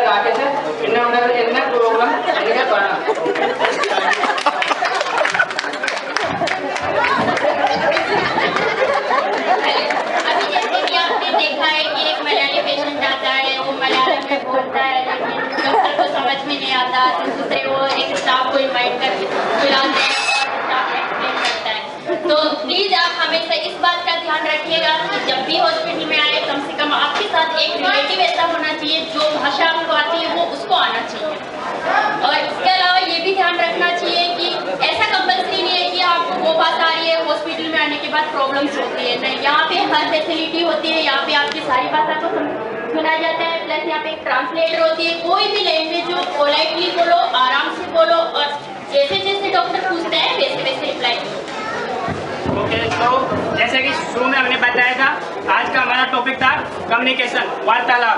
राकेश बोलता है लेकिन डॉक्टर को समझ में नहीं आता, तो दूसरे वो एक स्टाफ को इन्वाइट कर बुलाते हैं और स्टाफ एक्सप्लेन करता है। तो प्लीज आप हमेशा इस बात का ध्यान रखिएगा कि जब भी हॉस्पिटल में आए कम से कम आपके साथ एक रिलेटिव ऐसा होना चाहिए जो भाषा आपको आती है वो उसको आना चाहिए। और इसके अलावा ये भी ध्यान रखना चाहिए कि ऐसा कंपल्सरी नहीं है कि आपको वो बात आ रही है हॉस्पिटल में आने के बाद प्रॉब्लम्स होती है, नहीं, यहाँ पे हर फैसिलिटी होती है, यहाँ पे आपकी सारी बातों को सुना जाता है, प्लस यहाँ पे एक ट्रांसलेटर होती है, कोई भी लैंग्वेज हो पोलाइटली बोलो, आराम से बोलो और जैसे जैसे डॉक्टर पूछते हैं वैसे वैसे रिप्लाई करो। ओके, तो जैसे कि शुरू में हमने बताया था, आज का हमारा टॉपिक था कम्युनिकेशन, वार्तालाप।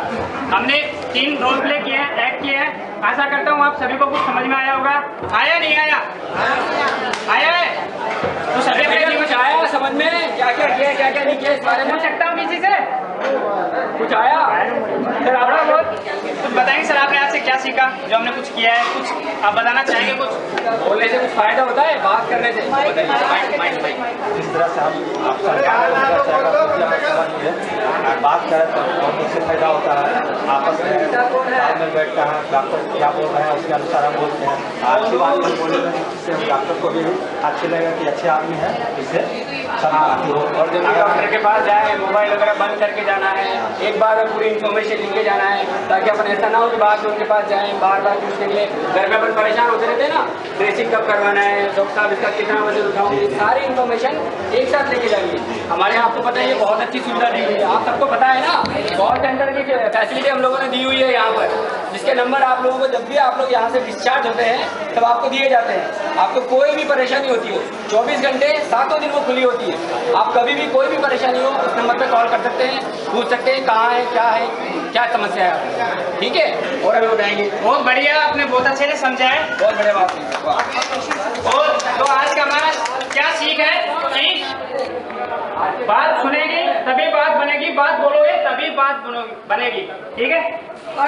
हमने 3 रोल प्ले किए हैं, एक्ट किए हैं। आशा करता हूँ आप सभी को कुछ समझ में आया होगा। आया नहीं आया? आया है? तो सभी कुछ आया समझ में? क्या क्या किया, क्या क्या नहीं किया, इस बारे में पूछ सकता हूँ किसी से? कुछ आया? सर आप कुछ बताएंगे सर, आपने आज से क्या सीखा जो हमने कुछ किया है, कुछ आप बताना चाहेंगे? कुछ बोलने से कुछ फायदा होता है, बात करने से? जिस तरह से हम आप सरकार बात करें तो बहुत उससे फायदा होता है, आपस में तालमेल बैठता है, डॉक्टर क्या बोल रहे हैं उसके अनुसार हम बोलते हैं। अच्छी बात भी बोलेंगे जिससे डॉक्टर को भी अच्छी लगेगा कि अच्छे आदमी हैं, इससे सलाह हो। और जब डॉक्टर के पास जाए मोबाइल वगैरह बंद करके जाना है, एक बार में पूरी इन्फॉर्मेशन लिख के जाना है, ताकि अपन ऐसा ना हो कि बाद में उनके पास जाएं बार बार पूछने के लिए। घर में अपन परेशान होते रहते हैं ना, ड्रेसिंग कब करवाना है, डॉक्टर साहब इसका कितना वजन उठाऊँ, ये सारी इन्फॉर्मेशन एक साथ लेके जाइए। हमारे यहाँ आपको पता है ये बहुत अच्छी सुविधा दी हुई है, आप सबको पता है ना, कॉल सेंटर की फैसिलिटी हम लोगों ने दी हुई है यहाँ पर, जिसके नंबर आप लोगों को जब भी आप लोग यहाँ से डिस्चार्ज होते हैं तब आपको दिए जाते हैं। आपको कोई भी परेशानी होती हो 24 घंटे 7 दिन वो खुली होती है, आप कभी भी कोई भी परेशानी हो उस नंबर पर कॉल कर सकते हैं, पूछ सकते हैं कहाँ है, क्या समस्या है, ठीक है, और हमें बताएंगे। बहुत बढ़िया, आपने बहुत अच्छे से समझा है, बहुत बढ़िया बात। और तो आज का हमारा क्या सीख है कि बात सुनेगी तभी बात बनेगी, बात बोलोगे तभी बात बनेगी, ठीक है। और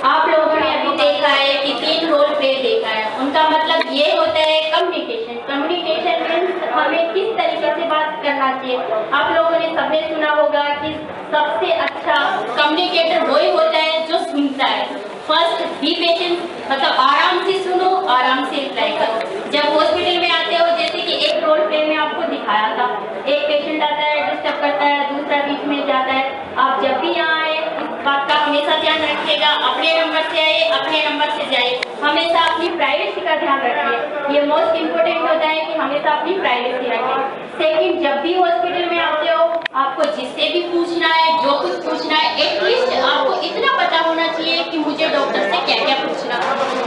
आप लोगों ने अभी देखा है कि 3 रोल प्ले देखा है, उनका मतलब ये होता है कम्युनिकेशन। कम्युनिकेशन मीन्स हमें किस तरीके से बात करना चाहिए। आप लोगों ने सबने सुना होगा कि सबसे अच्छा कम्युनिकेटर वही होता है जो सुनता है। फर्स्ट बी पेशेंट, मतलब आराम से सुनो, आराम से रिप्लाई करो। जब हॉस्पिटल में आते हो, जैसे कि एक रोल प्ले में आपको दिखाया था, एक पेशेंट आता है डिस्टर्ब करता है, दूसरा बीच में जाता है। आप जब भी यहाँ आए इस बात का हमेशा ध्यान रखिएगा, अपने नंबर से आए, अपने नंबर से जाए, हमेशा अपनी प्राइवेसी का ध्यान रखिए। ये मोस्ट इम्पोर्टेंट होता है कि हमेशा अपनी प्राइवेसी रखें। सेकंड, जब भी हॉस्पिटल में आते हो आपको जिससे भी पूछना है, जो कुछ पूछना है, एटलीस्ट आपको इतना पता होना चाहिए कि मुझे डॉक्टर से क्या क्या पूछना।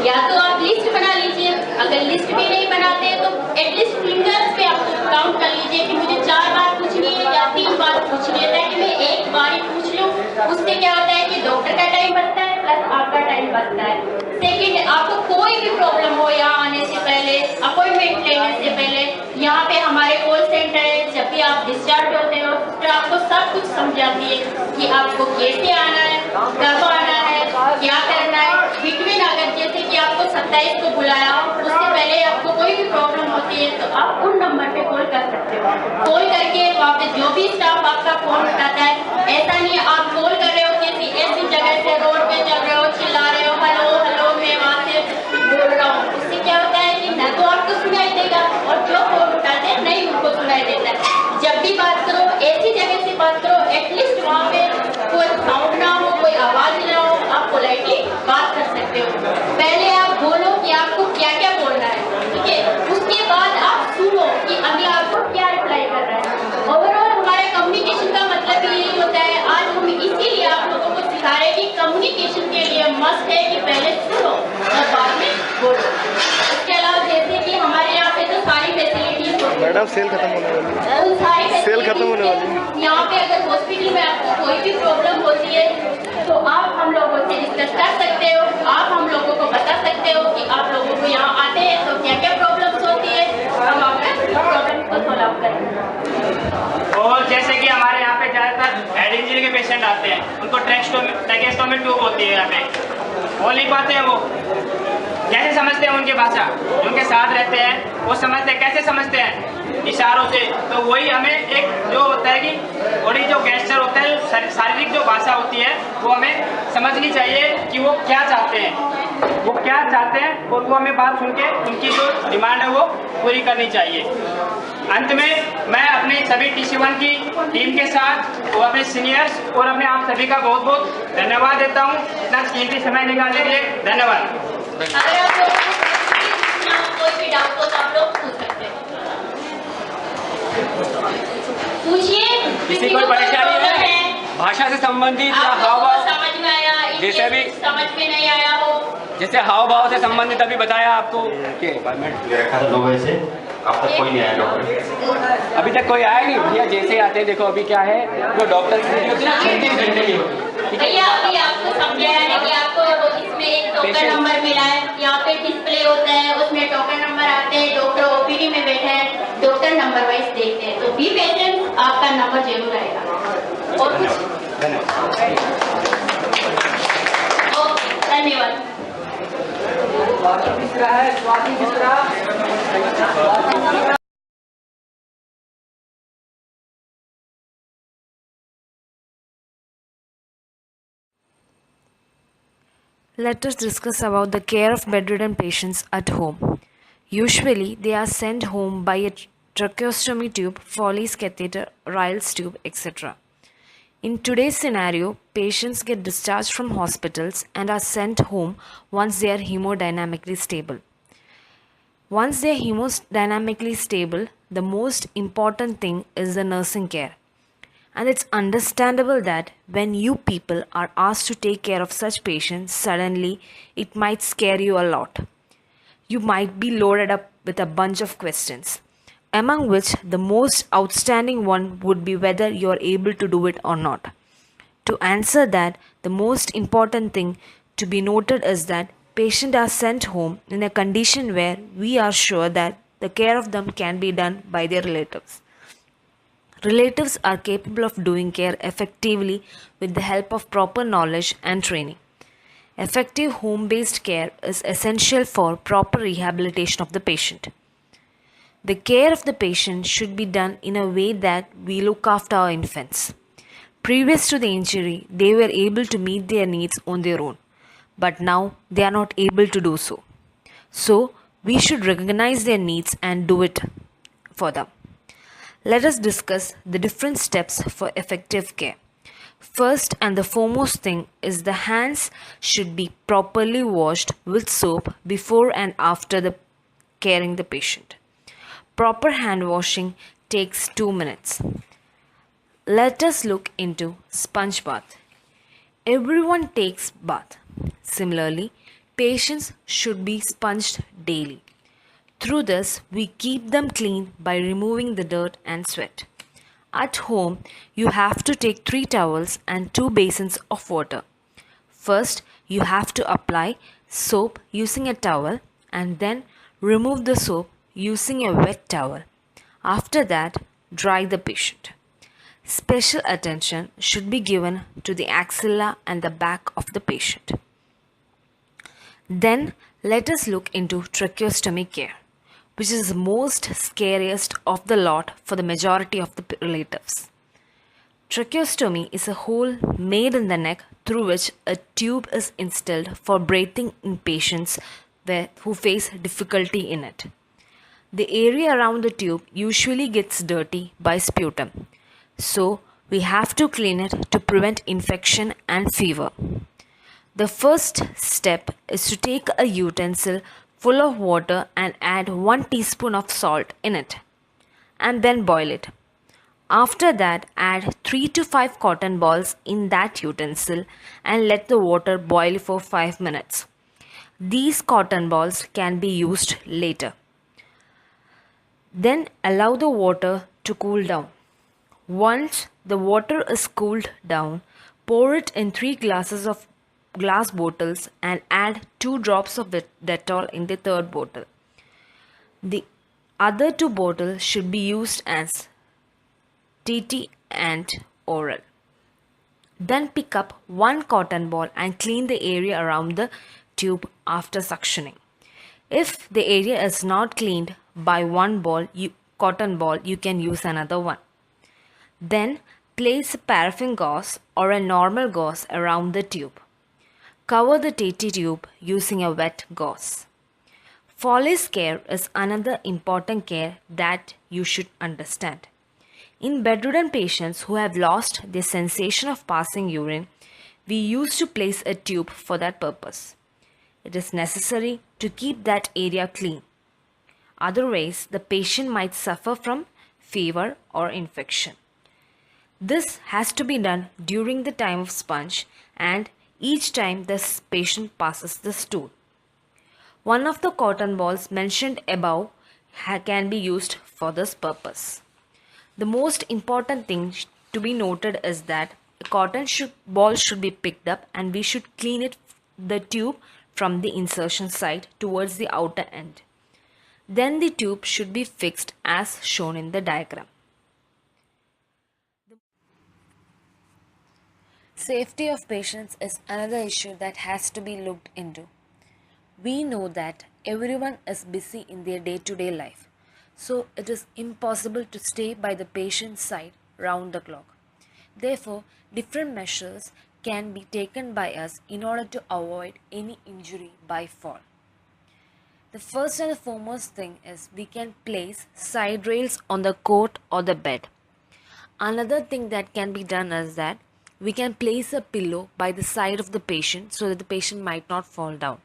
या तो आप लिस्ट बना लीजिए, अगर लिस्ट भी नहीं बनाते तो एटलीस्ट फिंगर्स पे आप काउंट कर लीजिए कि मुझे 4 बार पूछनी है या 3 बार पूछनी है, ताकि मैं एक बार ही पूछ लूँ। उससे क्या होता है कि डॉक्टर का टाइम बचता है प्लस आपका टाइम बचता है। सेकंड, आपको कोई भी प्रॉब्लम हो यहाँ आने से पहले, अपॉइंटमेंट लेने से पहले, यहाँ पे हमारे कॉल सेंटर है, जब भी आप डिस्चार्ज होते हो तो आपको सब कुछ समझाती है कि आपको कैसे आना है, कब आना है, क्या करना है। बिटवीन अगर जैसे कि आपको 27 को बुलाया, उससे पहले आपको कोई भी प्रॉब्लम होती है तो आप उन नंबर पे कॉल कर सकते हो। कॉल करके वहाँ पे जो भी स्टाफ आपका फोन उठाता है, ऐसा नहीं आप कॉल कर रहे हो किसी ऐसी जगह से, रोड पे चल रहे हो, चिल्ला रहे हो, हेलो हेलो मैं वहाँ से बोल रहा हूँ। उससे क्या होता है कि न तो आपको सुनाई देगा और जो फोन उठाते हैं नहीं उनको सुनाई देता है। जब भी बात करो ऐसी जगह से बात करो, एटलीस्ट वहाँ पे कोई साउंड ना हो, कोई आवाज ना हो, आप पोलाइटली बात कर सकते हो। पहले आप बोलो कि आपको क्या क्या बोलना है, ठीक है, उसके बाद आप सुनो कि अभी आपको क्या रिप्लाई कर रहा है। ओवरऑल हमारे कम्युनिकेशन का मतलब यही होता है। आज हम इसीलिए आप लोगों को सिखा रहे हैं कि कम्युनिकेशन के लिए मस्ट है कि पहले सुनो और बाद में बोलो। इसके अलावा जैसे कि हमारे यहाँ पे तो सारी फैसिलिटीज होती है, मैडम सेल खत्म होने वाली है, उन सारी सेल खत्म होने वाली है। यहाँ पे अगर हॉस्पिटल में आपको कोई भी प्रॉब्लम होती है तो आप हम लोगों से डिस्कस कर सकते हो, आप हम लोगों को बता सकते हो कि आप लोगों को यहाँ आते हैं तो क्या क्या प्रॉब्लम्स होती है, हम आपका प्रॉब्लम को सॉल्व करेंगे। और जैसे कि हमारे यहाँ पे ज़्यादातर हेड इंजरी के पेशेंट आते हैं, उनको ट्रैकेस्टोमी ट्यूब होती है, यहाँ पे बोल नहीं पाते हैं, वो कैसे समझते हैं उनकी भाषा, उनके साथ रहते हैं वो समझते हैं, कैसे समझते हैं, इशारों से, तो वही हमें एक जो होता है कि बॉडी जो गेस्चर होता है, शारीरिक जो भाषा होती है, वो हमें समझनी चाहिए कि वो क्या चाहते हैं, वो क्या चाहते हैं, और वो हमें बात सुन के उनकी जो डिमांड है वो पूरी करनी चाहिए। अंत में मैं अपनी सभी TC1 की टीम के साथ और अपने सीनियर्स और अपने आप सभी का बहुत बहुत धन्यवाद देता हूँ इतना कीमती समय निकालने के लिए। धन्यवाद। अगर आप लोगों को कोई भी डाउट हो तो आप लोग पूछ सकते हैं। पूछिए, किसी कोई परेशानी है भाषा से संबंधित या हाव भाव, समझ में आया, जैसे भी समझ में नहीं आया हो, जैसे हाव भाव से संबंधित अभी बताया आपको के रखा था 2 बजे से अब तक कोई नहीं आया डॉक्टर। अभी तक कोई आया नहीं भैया, जैसे आते हैं देखो अभी क्या है जो डॉक्टर की ड्यूटी होती है 36 घंटे की होती है। भैया अभी आपको समझाया है कि आपको इसमें एक टोकन नंबर मिला है, यहाँ पे डिस्प्ले होता है, उसमें टोकन नंबर आते हैं, डॉक्टर OPD में बैठे हैं, डॉक्टर नंबर वाइज देखते हैं, तो बी पेशेंट, आपका नंबर जरूर आएगा। और धन्यवाद। Let us discuss about the care of bedridden patients at home. Usually, they are sent home by a tracheostomy tube, Foley's catheter, Ryle's tube, etc. In today's scenario, patients get discharged from hospitals and are sent home once they are hemodynamically stable. Once they are hemodynamically stable, the most important thing is the nursing care. And it's understandable that when you people are asked to take care of such patients, suddenly it might scare you a lot. You might be loaded up with a bunch of questions, among which the most outstanding one would be whether you are able to do it or not. To answer that, the most important thing to be noted is that patients are sent home in a condition where we are sure that the care of them can be done by their relatives. Relatives are capable of doing care effectively with the help of proper knowledge and training. Effective home-based care is essential for proper rehabilitation of the patient. The care of the patient should be done in a way that we look after our infants. Previous to the injury, they were able to meet their needs on their own, but now they are not able to do so. So, we should recognize their needs and do it for them. Let us discuss the different steps for effective care. First and the foremost thing is the hands should be properly washed with soap before and after caring the patient. Proper hand washing takes 2 minutes. Let us look into sponge bath. Everyone takes bath. Similarly, patients should be sponged daily. Through this, we keep them clean by removing the dirt and sweat. At home, you have to take 3 towels and 2 basins of water. First, you have to apply soap using a towel and then remove the soap using a wet towel. After that, dry the patient. Special attention should be given to the axilla and the back of the patient. Then, let us look into tracheostomy care, which is the most scariest of the lot for the majority of the relatives. Tracheostomy is a hole made in the neck through which a tube is instilled for breathing in patients who face difficulty in it. The area around the tube usually gets dirty by sputum, so we have to clean it to prevent infection and fever. The first step is to take a utensil full of water and add 1 teaspoon of salt in it and then boil it. After that, add 3 to 5 cotton balls in that utensil and let the water boil for 5 minutes. These cotton balls can be used later. Then allow the water to cool down. Once the water is cooled down, pour it in 3 glass bottles and add 2 drops of Dettol in the third bottle. The other 2 bottles should be used as TT and oral. Then pick up 1 cotton ball and clean the area around the tube after suctioning. If the area is not cleaned by 1 ball, cotton ball, you can use another one. Then place a paraffin gauze or a normal gauze around the tube. Cover the TT tube using a wet gauze. Foley's care is another important care that you should understand. In bedridden patients who have lost their sensation of passing urine, we used to place a tube for that purpose. It is necessary to keep that area clean. Otherwise, the patient might suffer from fever or infection. This has to be done during the time of sponge and each time the patient passes the stool. One of the cotton balls mentioned above can be used for this purpose. The most important thing to be noted is that a cotton ball should be picked up and we should clean the tube from the insertion side towards the outer end. Then the tube should be fixed as shown in the diagram. Safety of patients is another issue that has to be looked into. We know that everyone is busy in their day-to-day life, so it is impossible to stay by the patient's side round the clock. Therefore, different measures can be taken by us in order to avoid any injury by fall. The first and the foremost thing is we can place side rails on the cot or the bed. Another thing that can be done is that we can place a pillow by the side of the patient so that the patient might not fall down.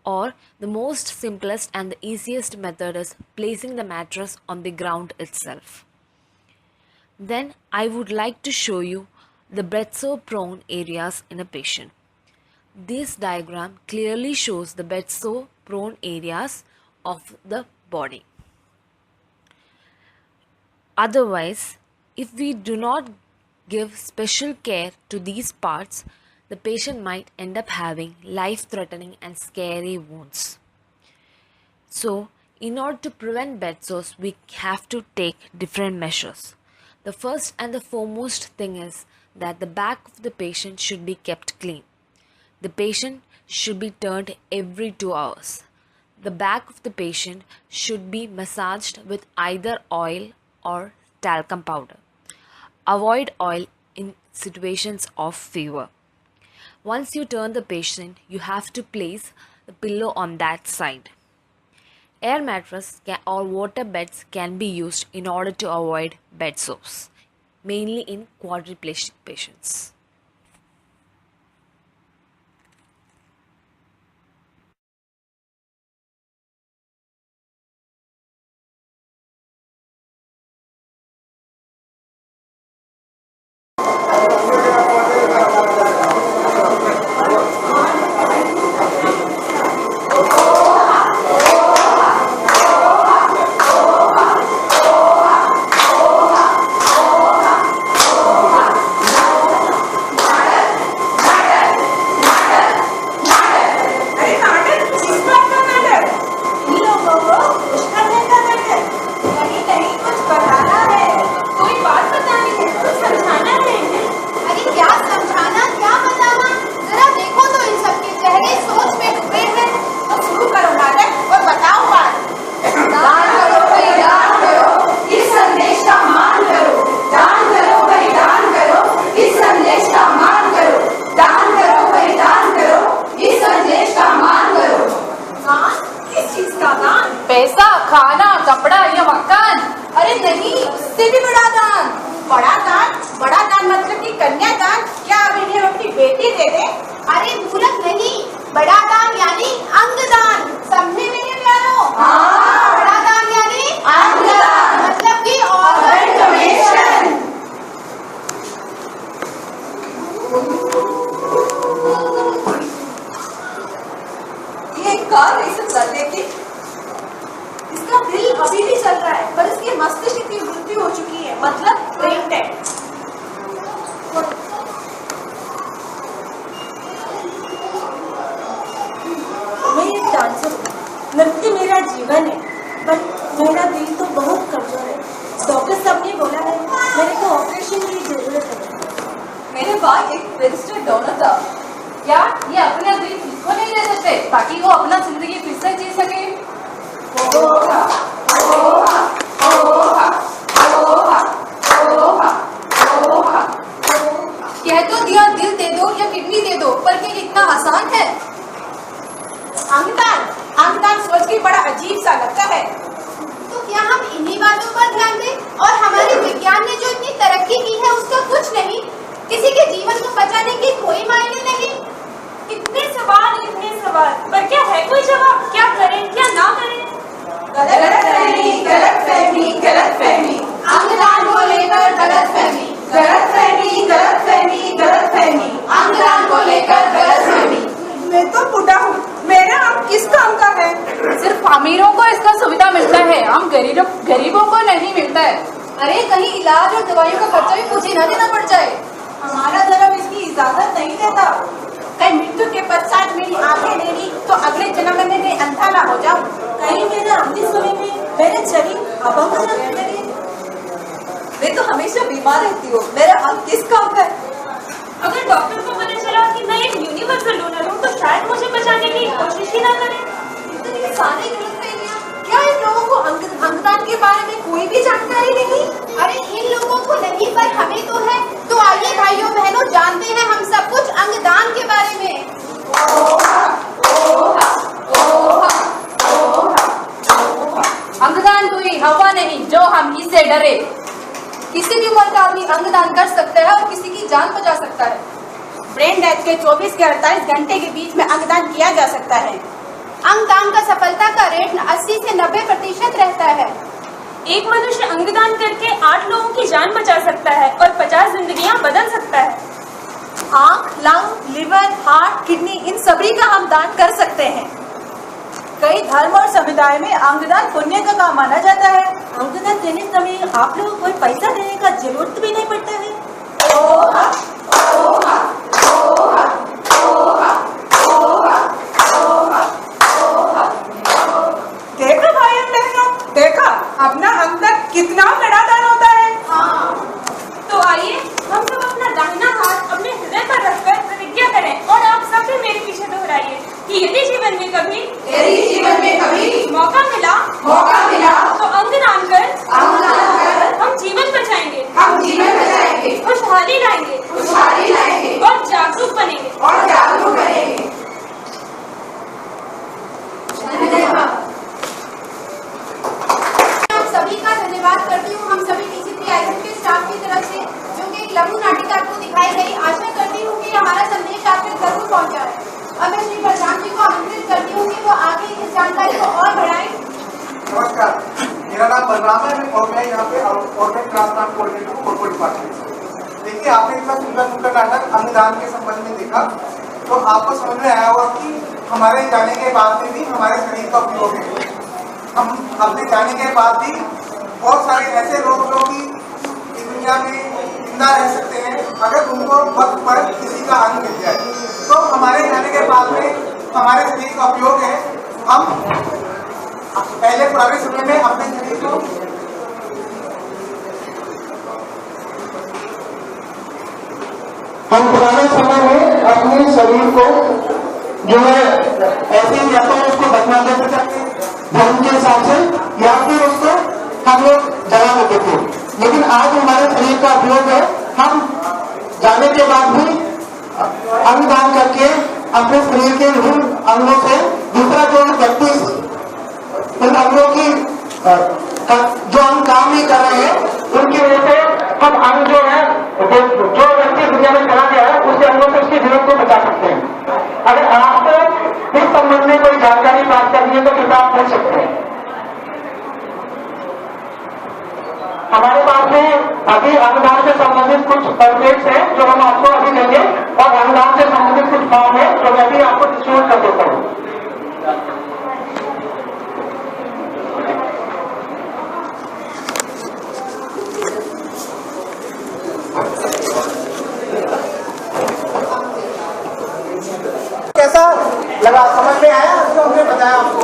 Or the most simplest and the easiest method is placing the mattress on the ground itself. Then I would like to show you the bed sore prone areas in a patient. This diagram clearly shows the bed sore prone areas of the body. Otherwise, if we do not give special care to these parts, the patient might end up having life-threatening and scary wounds. So, in order to prevent bed sores, we have to take different measures. The first and the foremost thing is that the back of the patient should be kept clean. The patient should be turned every 2 hours. The back of the patient should be massaged with either oil or talcum powder. Avoid oil in situations of fever. Once you turn the patient, you have to place the pillow on that side. Air mattress or water beds can be used in order to avoid bed sores, mainly in quadriplegic patients. पैसा, खाना, कपड़ा या मकान? अरे नहीं, उससे भी बड़ा दान। बड़ा दान? बड़ा दान मतलब कि कन्यादान? क्या अब इन्हें अपनी बेटी दे दे? अरे मूर्ख नहीं, बड़ा दान यानी अंगदान। समझे मेरे प्यारों? हाँ, बड़ा दान यानी अंगदान, मतलब कि ऑर्गन डोनेशन। ये कार ऐसे चलने की इसका दिल अभी भी चल रहा है, पर इसके मस्तिष्क की मृत्यु हो चुकी है, मतलब ब्रेन डेड। मैं एक डांसर हूँ, नृत्य मेरा जीवन है, पर मेरा दिल तो बहुत कमजोर है। डॉक्टर साहब ने बोला है मेरे को ऑपरेशन की जरूरत है। मेरे पास एक रजिस्टर्ड डोनर था। क्या ये अपना दिल किसको नहीं दे सकते ताकि वो अपना जिंदगी फिर से जी सके? भी दे दो, पर क्या इतना आसान है? अंगदान सोच के बड़ा अजीब सा लगता है। तो क्या हम इन्हीं बातों पर ध्यान दें? और हमारे विज्ञान ने जो इतनी तरक्की की है उसका कुछ नहीं, किसी के जीवन को बचाने की कोई मायने नहीं। इतने सवाल, पर क्या है कोई जवाब? क्या करें, क्या ना करें? गलतफहमी, अंगदान को लेकर गलतफहमी, अंगदान को लेकर गलतफहमी। मैं तो बूढ़ा हूँ, मेरा अब किस काम का है? सिर्फ अमीरों को इसका सुविधा मिलता है, हम गरीबों को नहीं मिलता है। अरे कहीं इलाज और दवाइयों का खर्चा भी मुझे न देना पड़ जाए। हमारा धर्म इसकी इजाजत नहीं देता। कहीं मृत्यु के पश्चात मेरी आंखें ले ली तो अगले जन्म में मैं अंधा ना हो जाऊं। कहीं मेरे अमृत समय में मेरे शरीर अपंग न लगे। मैं तो हमेशा बीमार रहती हूँ, मेरा अब किस काम है? अगर डॉक्टर को पता चला कि मैं एक यूनिवर्सल डोनर हूँ तो शायद मुझे बचाने की कोशिश ही ना करें। इतनी सारी गलतफहमियां, क्या इन लोगों को अंगदान के बारे में कोई भी जानकारी नहीं? अरे इन लोगों को नहीं, पर हमें तो है। तो आइए भाइयों बहनों, जानते हैं हम सब कुछ अंगदान के बारे में। अंगदान कोई हवा नहीं जो हम इससे डरे। किसी भी उम्र का आदमी अंगदान कर सकता है और किसी की जान बचा सकता है। ब्रेन डेथ के 24 से 48 घंटे के बीच में अंगदान किया जा सकता है। अंगदान का सफलता का रेट 80 से 90% रहता है। एक मनुष्य अंगदान करके 8 लोगों की जान बचा सकता है और 50 जिंदगियां बदल सकता है। आँख, लंग, लिवर, हार्ट, किडनी, इन सभी का हम दान कर सकते हैं। कई धर्म और समुदाय में अंगदान पुण्य का काम माना जाता है। अंगदान देने समय आप लोगों को पैसा देने का जरूरत भी नहीं पड़ता है। देखा भाई बहनों, देखा अपना अंगदान कितना बड़ा दान होता है। तो आइए हम सब अपना दाहिना हाथ अपने हृदय पर रखकर प्रतिज्ञा करें और आप सब भी मेरे पीछे दोहराइए कि यदि जीवन में कभी मौका मिला तो अंगदान कर हम जीवन बचाएंगे, खुशहाली लाएंगे और जागरूक बनेंगे। आप सभी का धन्यवाद करती हूँ, हम सभी टीसीपी आईएसएम के स्टाफ की तरफ से, जो कि एक लघु नाटिका आपको दिखाई गई। आशा करती हूँ कि हमारा संदेश आप तक जरूर पहुँचा है। अब मैं श्री प्रधान जी को आमंत्रित करती हूँ कि वो आगे इस जानकारी को और बढ़ाएं। नमस्कार, मेरा नाम बलराम है और मैं यहाँ पे ऑर्गेन ट्रांसप्लांट कोऑर्डिनेटर हूँ कोलकाता डिपार्टमेंट। देखिए, आपने इतना सुंदर नाटक अंगदान के संबंध में देखा तो आपको समझ में आया होगा कि हमारे जाने के बाद में भी हमारे शरीर का उपयोग है। हम अपने जाने के बाद भी बहुत सारे ऐसे लोग जो कि इस दुनिया में जिंदा रह सकते हैं अगर उनको वक्त पर किसी का अंग मिल जाए। तो हमारे जाने के बाद में हमारे शरीर का उपयोग है। हम पहले पुराने समय में अपने शरीर को अपने शरीर को जो है ऐसे ही या तो उसको बचना देते सकते धर्म के हिसाब से या फिर उसको हम लोग जला देते थे। लेकिन आज हमारे शरीर का उपयोग है, हम जाने के बाद भी अंगदान करके अपने शरीर के विभिन्न अंगों से दूसरा जो व्यक्ति उन अंगों की जो हम काम नहीं कर रहे हैं उनकी वजह से हम अंग जो है जो व्यक्ति दुनिया में चला गया है उसके अंगों से उसकी जरूरत को बचा सकते हैं। अगर आपको इस संबंध में कोई जानकारी प्राप्त करनी है तो किताब पढ़ सकते हैं। हमारे पास में अभी अंगदान से संबंधित कुछ पैम्फलेट्स हैं जो हम आपको अभी देंगे और अंगदान से संबंधित कुछ फॉर्म है जो मैं भी आपको डिस्ट्रीब्यूट कर देता हूँ। कैसा लगा, समझ में आया? जो हमने बताया आपको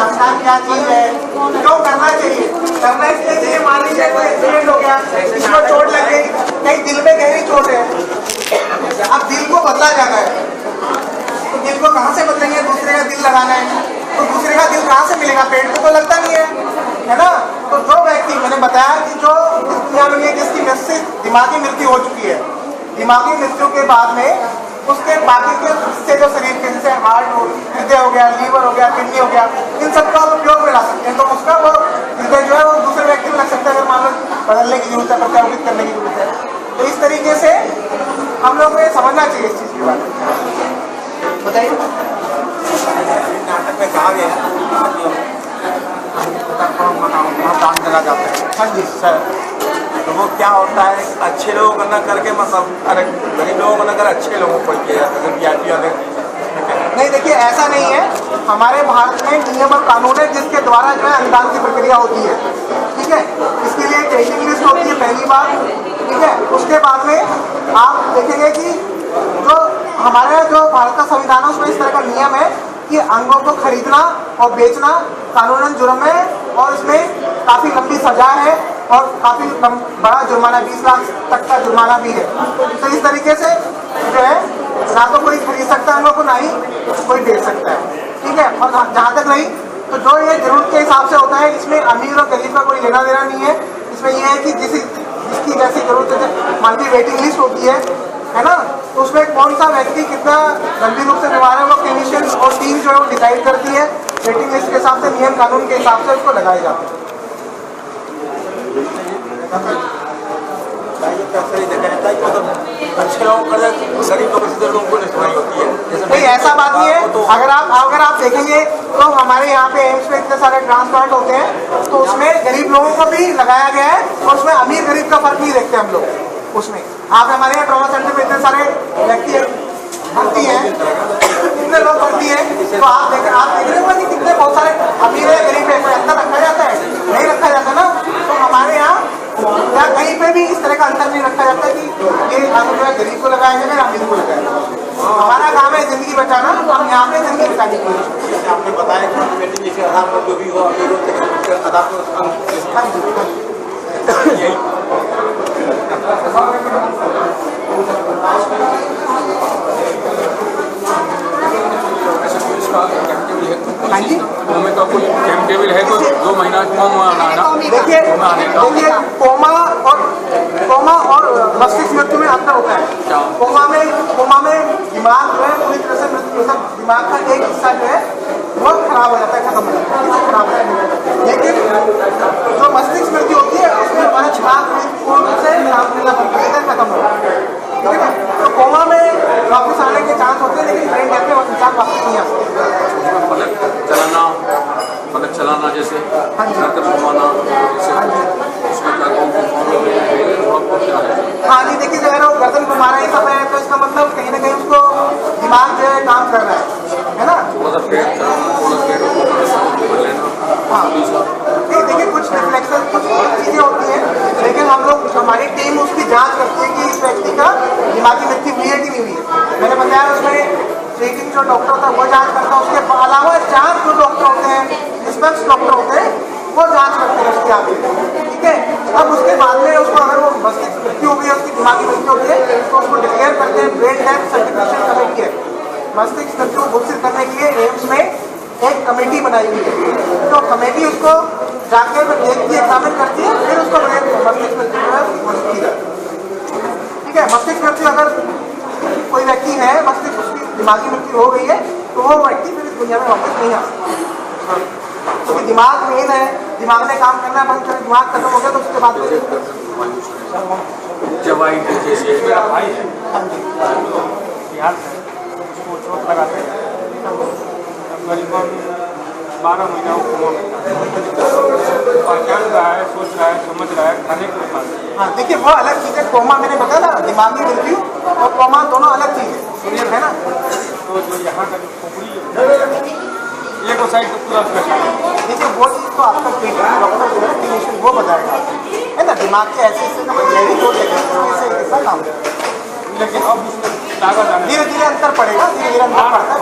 अंगदान क्या चीज है, क्यों करना चाहिए। करना इसलिए चाहिए, मान लीजिए कोई एक्सीडेंट हो गया, इसको चोट लग गई, कहीं दिल में गहरी चोट है, अब दिल को बदला जाना है तो दिल को कहाँ से बदलेंगे? दूसरे का दिल लगाना है तो दूसरे का दिल कहाँ से मिलेगा? पेट में तो लगता नहीं है ना। तो जो व्यक्ति, मैंने बताया कि जो इस दुनिया में जिसकी वजह से दिमागी मृत्यु हो चुकी है, दिमागी मृत्यु के बाद में उसके बाकी के हिस्से जो शरीर के, जैसे हार्ट हो, हृदय हो गया, लीवर हो गया, किडनी हो गया, इन सब का उपयोग में ला सकते हैं। तो उसका वो हृदय जो है वो दूसरे व्यक्ति में लग सकता है, अगर मान लो बदलने की जरूरत है, प्रत्यारोपित करने की जरूरत है। तो इस तरीके से हम लोग को ये समझना चाहिए इस चीज़ के बारे में। बताइए। नाटक में कहा गया दान देना जाता है। हाँ जी सर, तो वो क्या होता है, अच्छे लोगों को न करके मतलब अरे गरीब लोगों को न कर अच्छे लोगों को किया जाता है, वीआईपी वाले नहीं। देखिए ऐसा नहीं है, हमारे भारत में नियम और कानून है जिसके द्वारा जो है अनुदान की प्रक्रिया होती है, ठीक है। इसके लिए एक वेटिंग लिस्ट होती है पहली बार, ठीक है। उसके बाद में आप देखेंगे कि जो हमारे जो भारत का संविधान है उसमें इस तरह का नियम है कि अंगों को खरीदना और बेचना कानूनन जुर्म है, और इसमें काफ़ी लंबी सजा है और काफ़ी बड़ा जुर्माना, 20 लाख तक का जुर्माना भी है। तो इस तरीके से जो है ना तो कोई खरीद सकता है अंगों को, ना ही कोई बेच सकता है, ठीक है। और जहाँ तक रही तो जो ये जरूरत के हिसाब से होता है, इसमें अमीर और गरीब का कोई लेना देना नहीं है। इसमें यह है कि जिसकी जैसी जरूरत है, मान ली वेटिंग लिस्ट होती है ना, तो उसमें कौन सा व्यक्ति कितना गंभीर रूप से बीमार है वो क्लिनिशियन और टीम जो है वो डिसाइड करती है। वेटिंग लिस्ट के हिसाब से, नियम कानून के हिसाब से उसको लगाए जाते हैं। अच्छे लोगों को गरीब लोगों को निष्ठाई होती है। नहीं ऐसा बात नहीं है। अगर आप देखेंगे तो हमारे यहाँ पे एम्स में इतने सारे ट्रांसप्लांट होते हैं, तो उसमें गरीब लोगों को भी लगाया गया है, और उसमें अमीर गरीब का फर्क नहीं देखते हम लोग उसमें। आप हमारे यहाँ ट्रॉमा सेंटर में इतने सारे व्यक्ति भर्ती हैं, कितने लोग भर्ती हैं, तो आप देख रहे होंगे कि कितने बहुत सारे अमीर है गरीब है, कोई अंतर रखा जाता है? नहीं रखा जाता ना। तो हमारे यहाँ या कहीं पे भी इस तरह का अंतर नहीं रखा जाता कि ये हम जो है गरीब को लगाया जाए या अमीर को लगाया। हमारा काम है जिंदगी बचाना, तो हम यहाँ पे जिंदगी बचाने की कोशिश करते हैं। आपने बताया कि आधार पर जो भी हो आधार हाँ जी, कोमे का कोई टाइम टेबल है तो 2 महीना कम आना। देखिए कोमा और मस्तिष्क मृत्यु में अंतर होता है। कोमा में दिमाग जो है पूरी तरह से मतलब दिमाग का एक हिस्सा जो है वो खराब हो जाता है, खत्म हो जाता है, खराब हो जाता है। लेकिन जो मस्तिष्क मृत्यु होती है उसमें हमारा दिमाग पूर्ण से खत्म हो जाता है, ठीक है। तो कोमा में वापस आने के चांस होते हैं, लेकिन ब्रेन डेथ में इंसान वापस नहीं आ सकता। पलक चलाना जैसे घुमाना हाँ नहीं, देखिए अगर वो गर्दन घुमा रहा है सब है तो इसका मतलब कहीं ना कहीं उसको दिमाग जो है काम कर रहा है ना। हाँ देखिए कुछ रिफ्लेक्शन कुछ चीज़ें होती हैं, लेकिन हम लोग हमारी टीम उसकी जांच करती है कि इस व्यक्ति का दिमागी मृत्यु हुई है कि नहीं हुई है। मैंने बताया उसमें ट्रीटिंग जो डॉक्टर होता है वो जांच करता है, उसके अलावा जांच जो डॉक्टर होते हैं, निष्पक्ष डॉक्टर होते हैं, वो जांच करते हैं उसके आगे, ठीक है। अब उसके बाद में उसको अगर वो मस्तिष्क मृत्यु हो गई है, उसकी दिमागी मृत्यु हो गई है, तो उसको डिक्लेयर करते हैं ब्रेन डेथ सर्टिफिकेशन कमेटी है। मस्तिष्क मृत्यु को घोषित करने के लिए एम्स में एक कमेटी बनाई हुई है, तो कमेटी उसको जाके देखती है, एग्जामिन करती है, फिर उसको मस्तिष्क मृत्यु जो है घोषित की जाती है, ठीक है। मस्तिष्क मृत्यु अगर कोई व्यक्ति है, मस्तिष्क उसकी दिमागी मृत्यु हो गई है, तो वो व्यक्ति फिर इस दुनिया में वापस नहीं आ सकता, क्योंकि दिमाग मेन है, दिमाग ने काम करना बंद कर, दिमाग खत्म हो गया तो उसके बाद मेरा भाई है बिहार से, उसको चोट लगाते हैं, करीबन 12 महीना वो कोमा में और जान रहा है, सोच रहा है, समझ रहा है, खाने को खा। हाँ देखिए वो अलग चीज़ है, कोमा मैंने बताया ना, दिमागी मृत्यु और कोमा दोनों अलग चीज़ है, सुनिए है ना। तो जो यहाँ का जो खोपड़ी एक साइड तो पूरा देखिए वो चीज़ तो आपका ट्रीटमेंट डॉक्टर जो है क्लिनिशियन वो बताएगा, है ना। दिमाग के ऐसे हिस्से का गहरी चोट लगे हिस्सा काम है, लेकिन अब उसमें धीरे धीरे अंतर पड़ेगा, धीरे धीरे अंतर पड़ता है,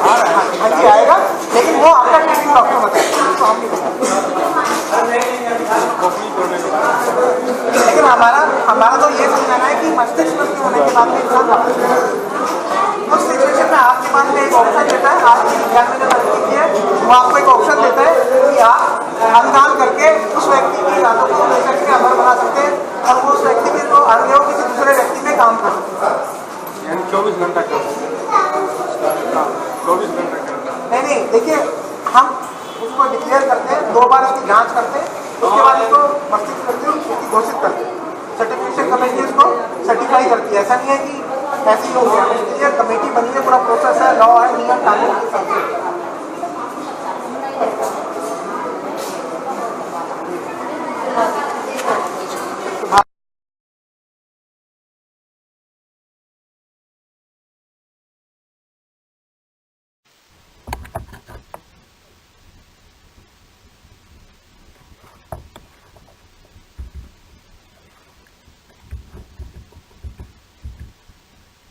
हाँ जी आएगा, लेकिन वो आपका ट्रीटिंग डॉक्टर बताएगा, तो हम नहीं लेकिन हमारा तो ये समझाना है कि मस्तिष्क मृत्यु होने के बाद में इंसान वापस उस सिचुएशन में आपके पास में एक ऑप्शन देता है, आपकी विज्ञान में जो तरक्की की है वो आपको एक ऑप्शन देता है कि आप अनुदान करके उस व्यक्ति की यादों को ले सकते हैं, अमर बना सकते हैं, और वो उस व्यक्ति के जो अंग है वो किसी दूसरे व्यक्ति में काम कर सकते हैं। 24 घंटा काम देखिए हम उसको डिक्लेयर करते हैं, 2 बार इसकी जांच करते हैं, उसके बाद इसको मस्तिष्क उसकी घोषित करते हैं। सर्टिफिकेशन कमेटी उसको सर्टिफाई करती है। ऐसा नहीं है कि ऐसे ही हो गया, उसके लिए कमेटी बनी है, पूरा प्रोसेस है, लॉ है, नियम कानून के हिसाब से।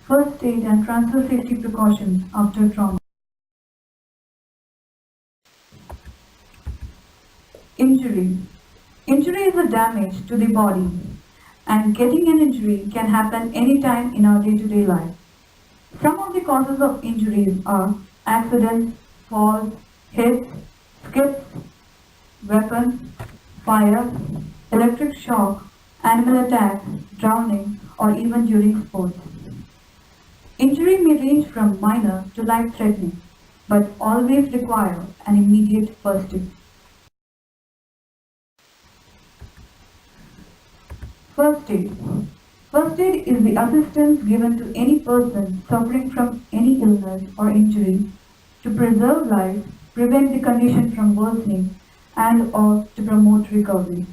First aid and transfer safety precautions after trauma. Injury. Injury is a damage to the body, and getting an injury can happen anytime in our day-to-day life. Some of the causes of injuries are accidents, falls, hits, skips, weapons, fire, electric shock, animal attacks, drowning, or even during sports. Injury may range from minor to life-threatening, but always require an immediate first aid. First aid. First aid is the assistance given to any person suffering from any illness or injury to preserve life, prevent the condition from worsening, and/or to promote recovery.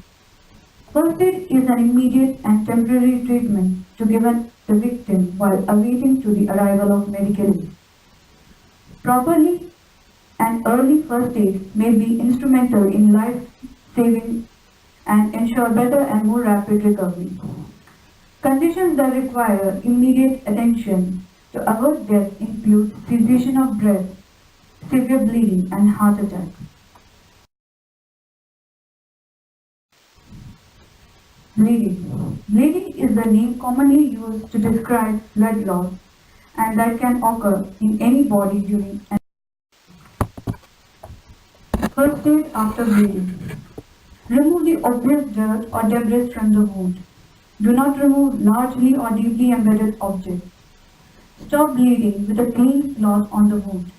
First aid is an immediate and temporary treatment to given the victim while awaiting to the arrival of medical aid. Properly and early first aid may be instrumental in life-saving and ensure better and more rapid recovery. Conditions that require immediate attention to avoid death include cessation of breath, severe bleeding, and heart attack. Bleeding. Bleeding is the name commonly used to describe blood loss, and that can occur in any body during an first aid after bleeding. Remove the obvious dirt or debris from the wound. Do not remove largely or deeply embedded objects. Stop bleeding with a clean cloth on the wound.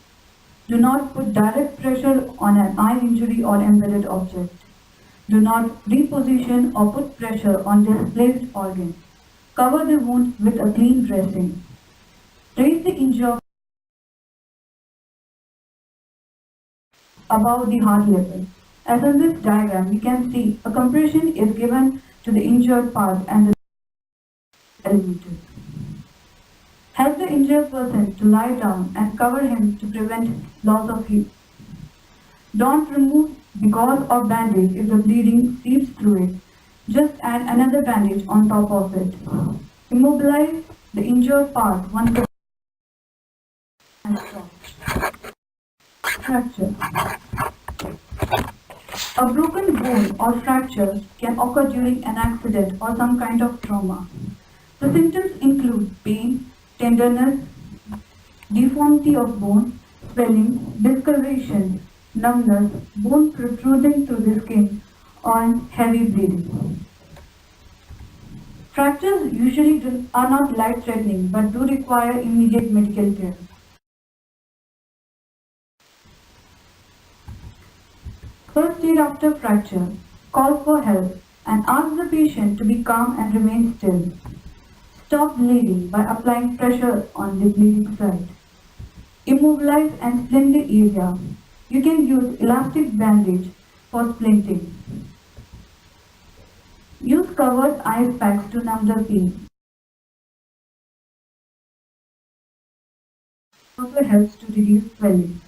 Do not put direct pressure on an eye injury or embedded object. Do not reposition or put pressure on displaced organ. Cover the wound with a clean dressing. Raise the injured above the heart level. As in this diagram, we can see a compression is given to the injured part and the elevated. Help the injured person to lie down and cover him to prevent loss of heat. Don't remove the gauze or bandage if the bleeding seeps through it. Just add another bandage on top of it. Immobilize the injured part once the fracture. A broken bone or fracture can occur during an accident or some kind of trauma. The symptoms include pain, tenderness, deformity of bone, swelling, discoloration, numbness, bone protruding through the skin, and heavy bleeding. Fractures usually are not life-threatening but do require immediate medical care. First aid after fracture. Call for help and ask the patient to be calm and remain still. Stop bleeding by applying pressure on the bleeding site. Immobilize and splint the area. You can use elastic bandage for splinting. Use covered ice packs to numb the pain. Also helps to reduce swelling.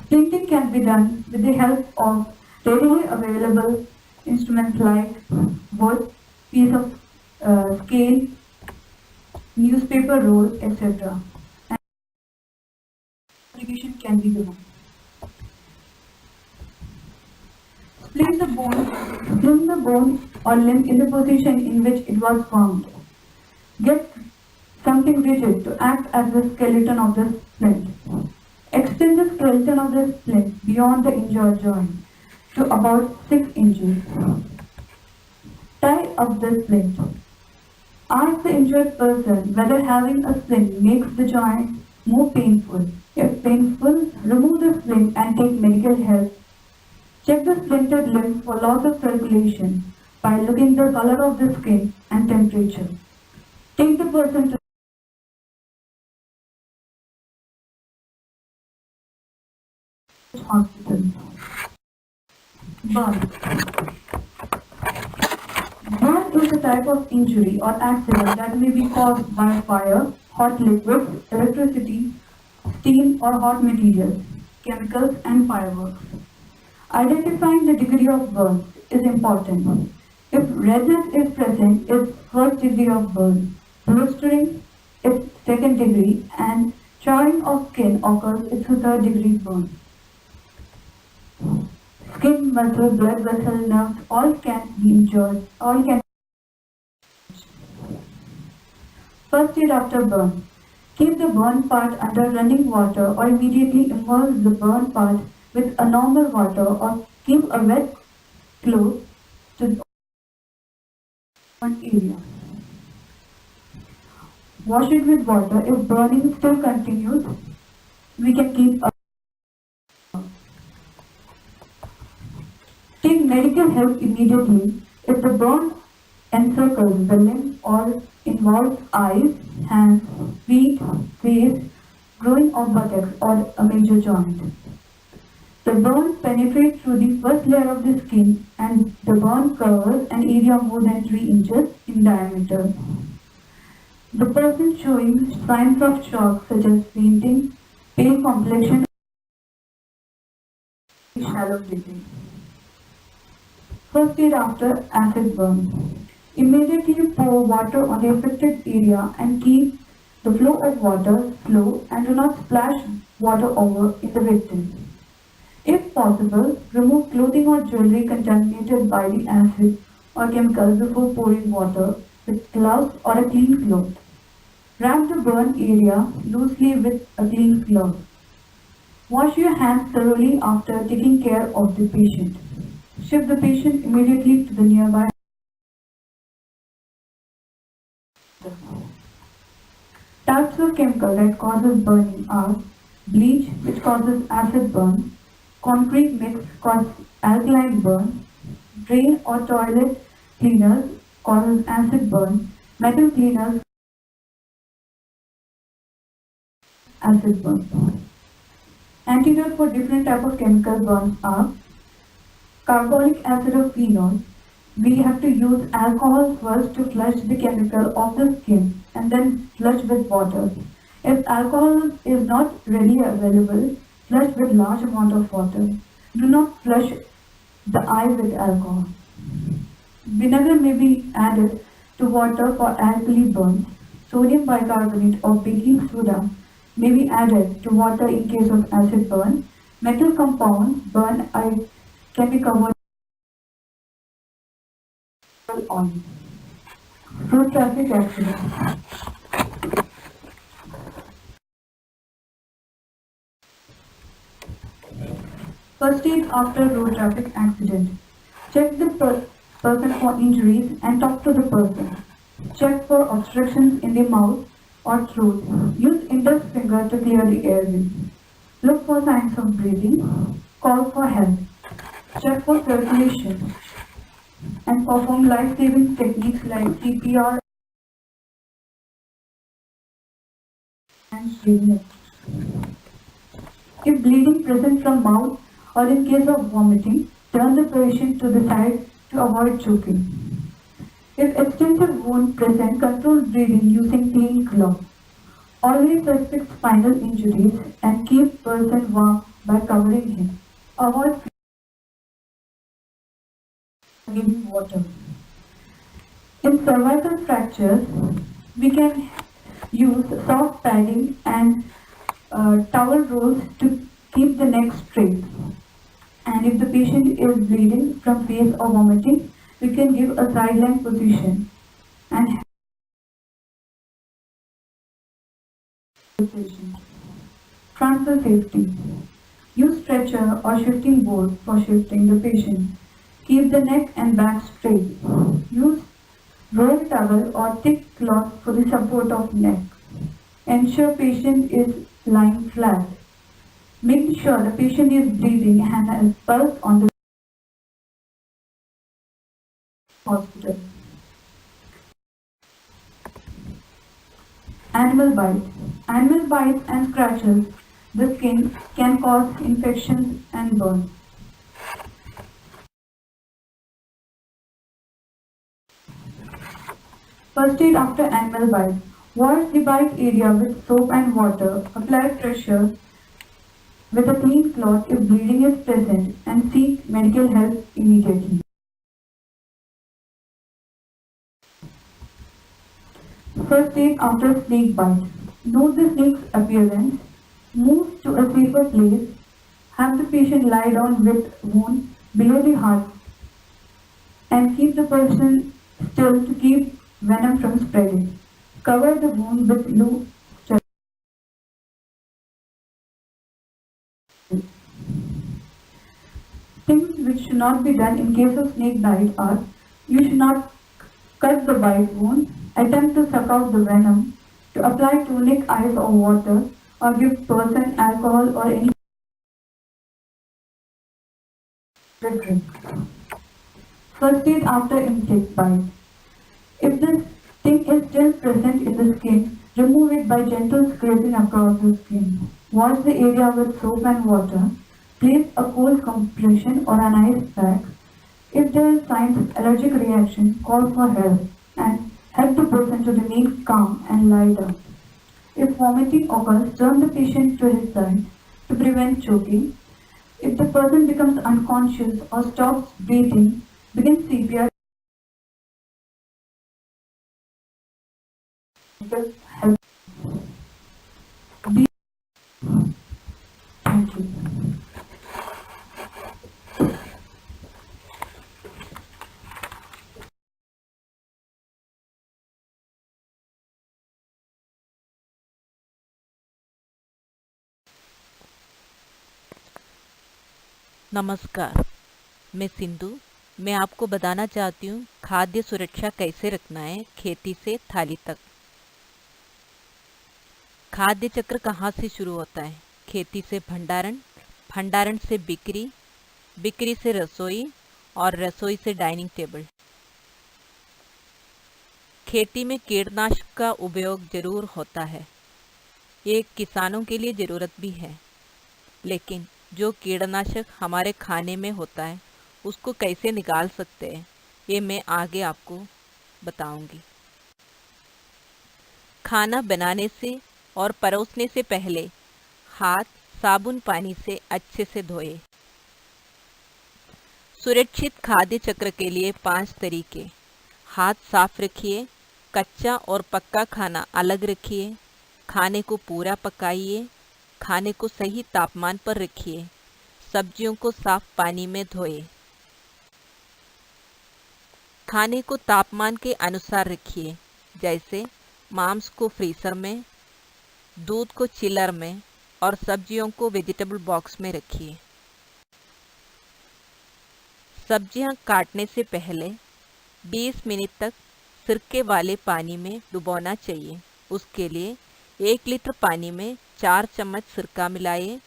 Splinting can be done with the help of readily available instruments like wood, piece of scale, newspaper roll, etc. And application can be given. Split the bone or limb in the position in which it was found. Get something rigid to act as the skeleton of the splint. Extend the skeleton of the splint beyond the injured joint to about 6 inches. Tie up the splint. Ask the injured person whether having a splint makes the joint more painful. If painful, remove the splint and take medical help. Check the splintered limb for loss of circulation by looking the color of the skin and temperature. Take the person to hospital. Burn. Burn is a type of injury or accident that may be caused by fire, hot liquids, electricity, steam or hot materials, chemicals and fireworks. Identifying the degree of burn is important. If redness is present, it's first degree of burn. Blistering, it's second degree, and charring of skin occurs, it's a third degree burn. Skin, muscle, blood vessel, nerves, all can be injured, all can. First aid after burn. Keep the burn part under running water or immediately immerse the burn part with a normal water or keep a wet cloth to the burn area. Wash it with water. If burning still continues, we can keep a Take medical help immediately if the burn encircles the limb or involves eyes, hands, feet, face, growing of buttocks or a major joint. The burn penetrates through the first layer of the skin and the burn covers an area more than 3 inches in diameter. The person showing signs of shock such as fainting, pale complexion, shallow breathing. First aid after acid burn. Immediately pour water on the affected area and keep the flow of water slow and do not splash water over in the victim. If possible, remove clothing or jewelry contaminated by the acid or chemical before pouring water with gloves or a clean cloth. Wrap the burn area loosely with a clean cloth. Wash your hands thoroughly after taking care of the patient. Shift the patient immediately to the nearby. Types of chemical that causes burning are bleach, which causes acid burn, concrete mix causes alkaline burn, drain or toilet cleaners causes acid burn, metal cleaners acid burn. Antidote for different types of chemical burns are carbolic acid or phenol. We have to use alcohol first to flush the chemical off the skin and then flush with water. If alcohol is not readily available, flush with large amount of water. Do not flush the eye with alcohol. Vinegar may be added to water for alkali burns. Sodium bicarbonate or baking soda may be added to water in case of acid burn. Metal compound burn eye can be covered oil. Road traffic accident. First aid after road traffic accident. Check the person for injuries and talk to the person. Check for obstructions in the mouth or throat. Use index finger to clear the airway. Look for signs of breathing. Call for help. Check for circulation and perform life-saving techniques like CPR and breathing. If bleeding present from mouth or in case of vomiting, turn the patient to the side to avoid choking. If extensive wound present, control breathing using clean cloth. Always suspect spinal injuries and keep person warm by covering him. Avoid giving water. In cervical fractures, we can use soft padding and towel rolls to keep the neck straight. And if the patient is bleeding from face or vomiting, we can give a sideline position and transfer safety. Use stretcher or shifting board for shifting the patient. Keep the neck and back straight. Use roll towel or thick cloth for the support of neck. Ensure patient is lying flat. Make sure the patient is breathing and has pulse on the hospital. Animal bites. Animal bites and scratches the skin can cause infections and burns. First aid after animal bite. Wash the bite area with soap and water. Apply pressure with a clean cloth if bleeding is present and seek medical help immediately. First aid after snake bite. Note the snake's appearance. Move to a safer place. Have the patient lie down with wound below the heart and keep the person still to keep venom from spreading. Cover the wound with loose sterile. Things which should not be done in case of snake bite are: you should not cut the bite wound, attempt to suck out the venom, to apply tonic, ice or water, or give person alcohol or any drink. First aid after insect bite. If the sting is still present in the skin, remove it by gentle scraping across the skin. Wash the area with soap and water. Place a cold compression or an ice pack. If there are signs of allergic reaction, call for help and help the person to remain calm and lie down. If vomiting occurs, turn the patient to his side to prevent choking. If the person becomes unconscious or stops breathing, begin CPR. Help. Thank you. नमस्कार, मैं सिंधु। मैं आपको बताना चाहती हूँ खाद्य सुरक्षा कैसे रखना है खेती से थाली तक। खाद्य चक्र कहाँ से शुरू होता है? खेती से भंडारण, भंडारण से बिक्री, बिक्री से रसोई और रसोई से डाइनिंग टेबल। खेती में कीटनाशक का उपयोग जरूर होता है, ये किसानों के लिए ज़रूरत भी है, लेकिन जो कीटनाशक हमारे खाने में होता है उसको कैसे निकाल सकते हैं ये मैं आगे आपको बताऊंगी। खाना बनाने से और परोसने से पहले हाथ साबुन पानी से अच्छे से धोए। सुरक्षित खाद्य चक्र के लिए 5 तरीके: हाथ साफ रखिए, कच्चा और पक्का खाना अलग रखिए, खाने को पूरा पकाइए, खाने को सही तापमान पर रखिए, सब्जियों को साफ पानी में धोए। खाने को तापमान के अनुसार रखिए, जैसे मांस को फ्रीजर में, दूध को चिलर में और सब्जियों को वेजिटेबल बॉक्स में रखिए। सब्जियां काटने से पहले 20 मिनट तक सिरके वाले पानी में डुबोना चाहिए। उसके लिए 1 लीटर पानी में 4 चम्मच सिरका मिलाइए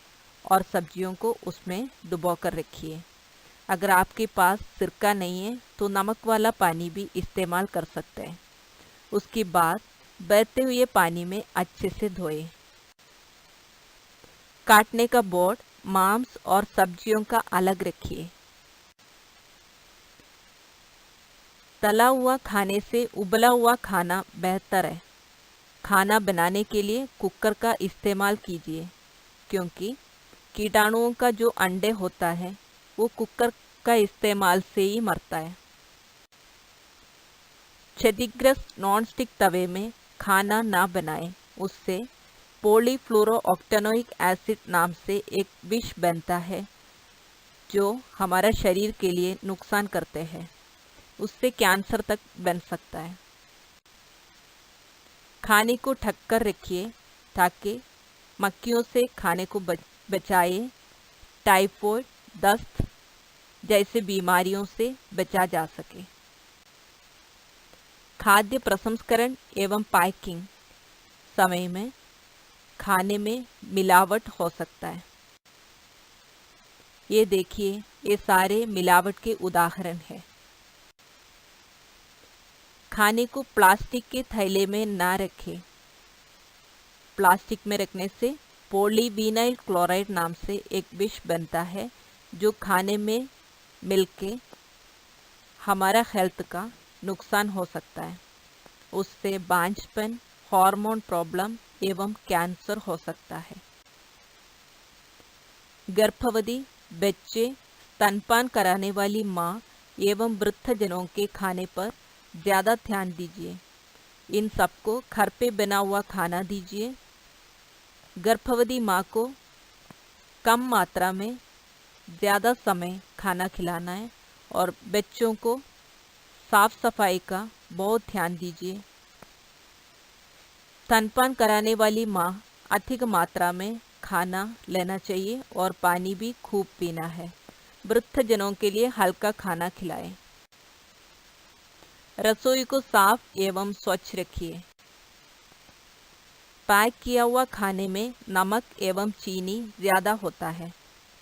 और सब्जियों को उसमें डुबो कर रखिए। अगर आपके पास सिरका नहीं है तो नमक वाला पानी भी इस्तेमाल कर सकते हैं। उसके बाद बहते हुए पानी में अच्छे से धोए। काटने का बोर्ड मांस और सब्जियों का अलग रखिए। तला हुआ खाने से उबला हुआ खाना बेहतर है। खाना बनाने के लिए कुकर का इस्तेमाल कीजिए, क्योंकि कीटाणुओं का जो अंडे होता है वो कुकर का इस्तेमाल से ही मरता है। क्षतिग्रस्त नॉनस्टिक तवे में खाना ना बनाएं, उससे पॉलीफ्लोरोऑक्टेनोइक एसिड नाम से एक विष बनता है जो हमारा शरीर के लिए नुकसान करते हैं। उससे कैंसर तक बन सकता है। खाने को ढक कर रखिए ताकि मक्खियों से खाने को बचाए। टाइफाइड, दस्त जैसे बीमारियों से बचा जा सके। खाद्य प्रसंस्करण एवं पैकिंग समय में खाने में मिलावट हो सकता है। ये देखिए, ये सारे मिलावट के उदाहरण हैं। खाने को प्लास्टिक के थैले में ना रखें। प्लास्टिक में रखने से पॉलीविनाइल क्लोराइड नाम से एक विष बनता है जो खाने में मिलके हमारा हेल्थ का नुकसान हो सकता है। उससे बांझपन, हार्मोन प्रॉब्लम एवं कैंसर हो सकता है। गर्भवती, बच्चे, स्तनपान कराने वाली माँ एवं वृद्धजनों के खाने पर ज़्यादा ध्यान दीजिए। इन सबको घर पे बना हुआ खाना दीजिए। गर्भवती माँ को कम मात्रा में ज़्यादा समय खाना खिलाना है और बच्चों को साफ सफाई का बहुत ध्यान दीजिए। स्तनपान कराने वाली माँ अधिक मात्रा में खाना लेना चाहिए और पानी भी खूब पीना है। वृद्धजनों के लिए हल्का खाना खिलाएं। रसोई को साफ एवं स्वच्छ रखिए। पैक किया हुआ खाने में नमक एवं चीनी ज़्यादा होता है।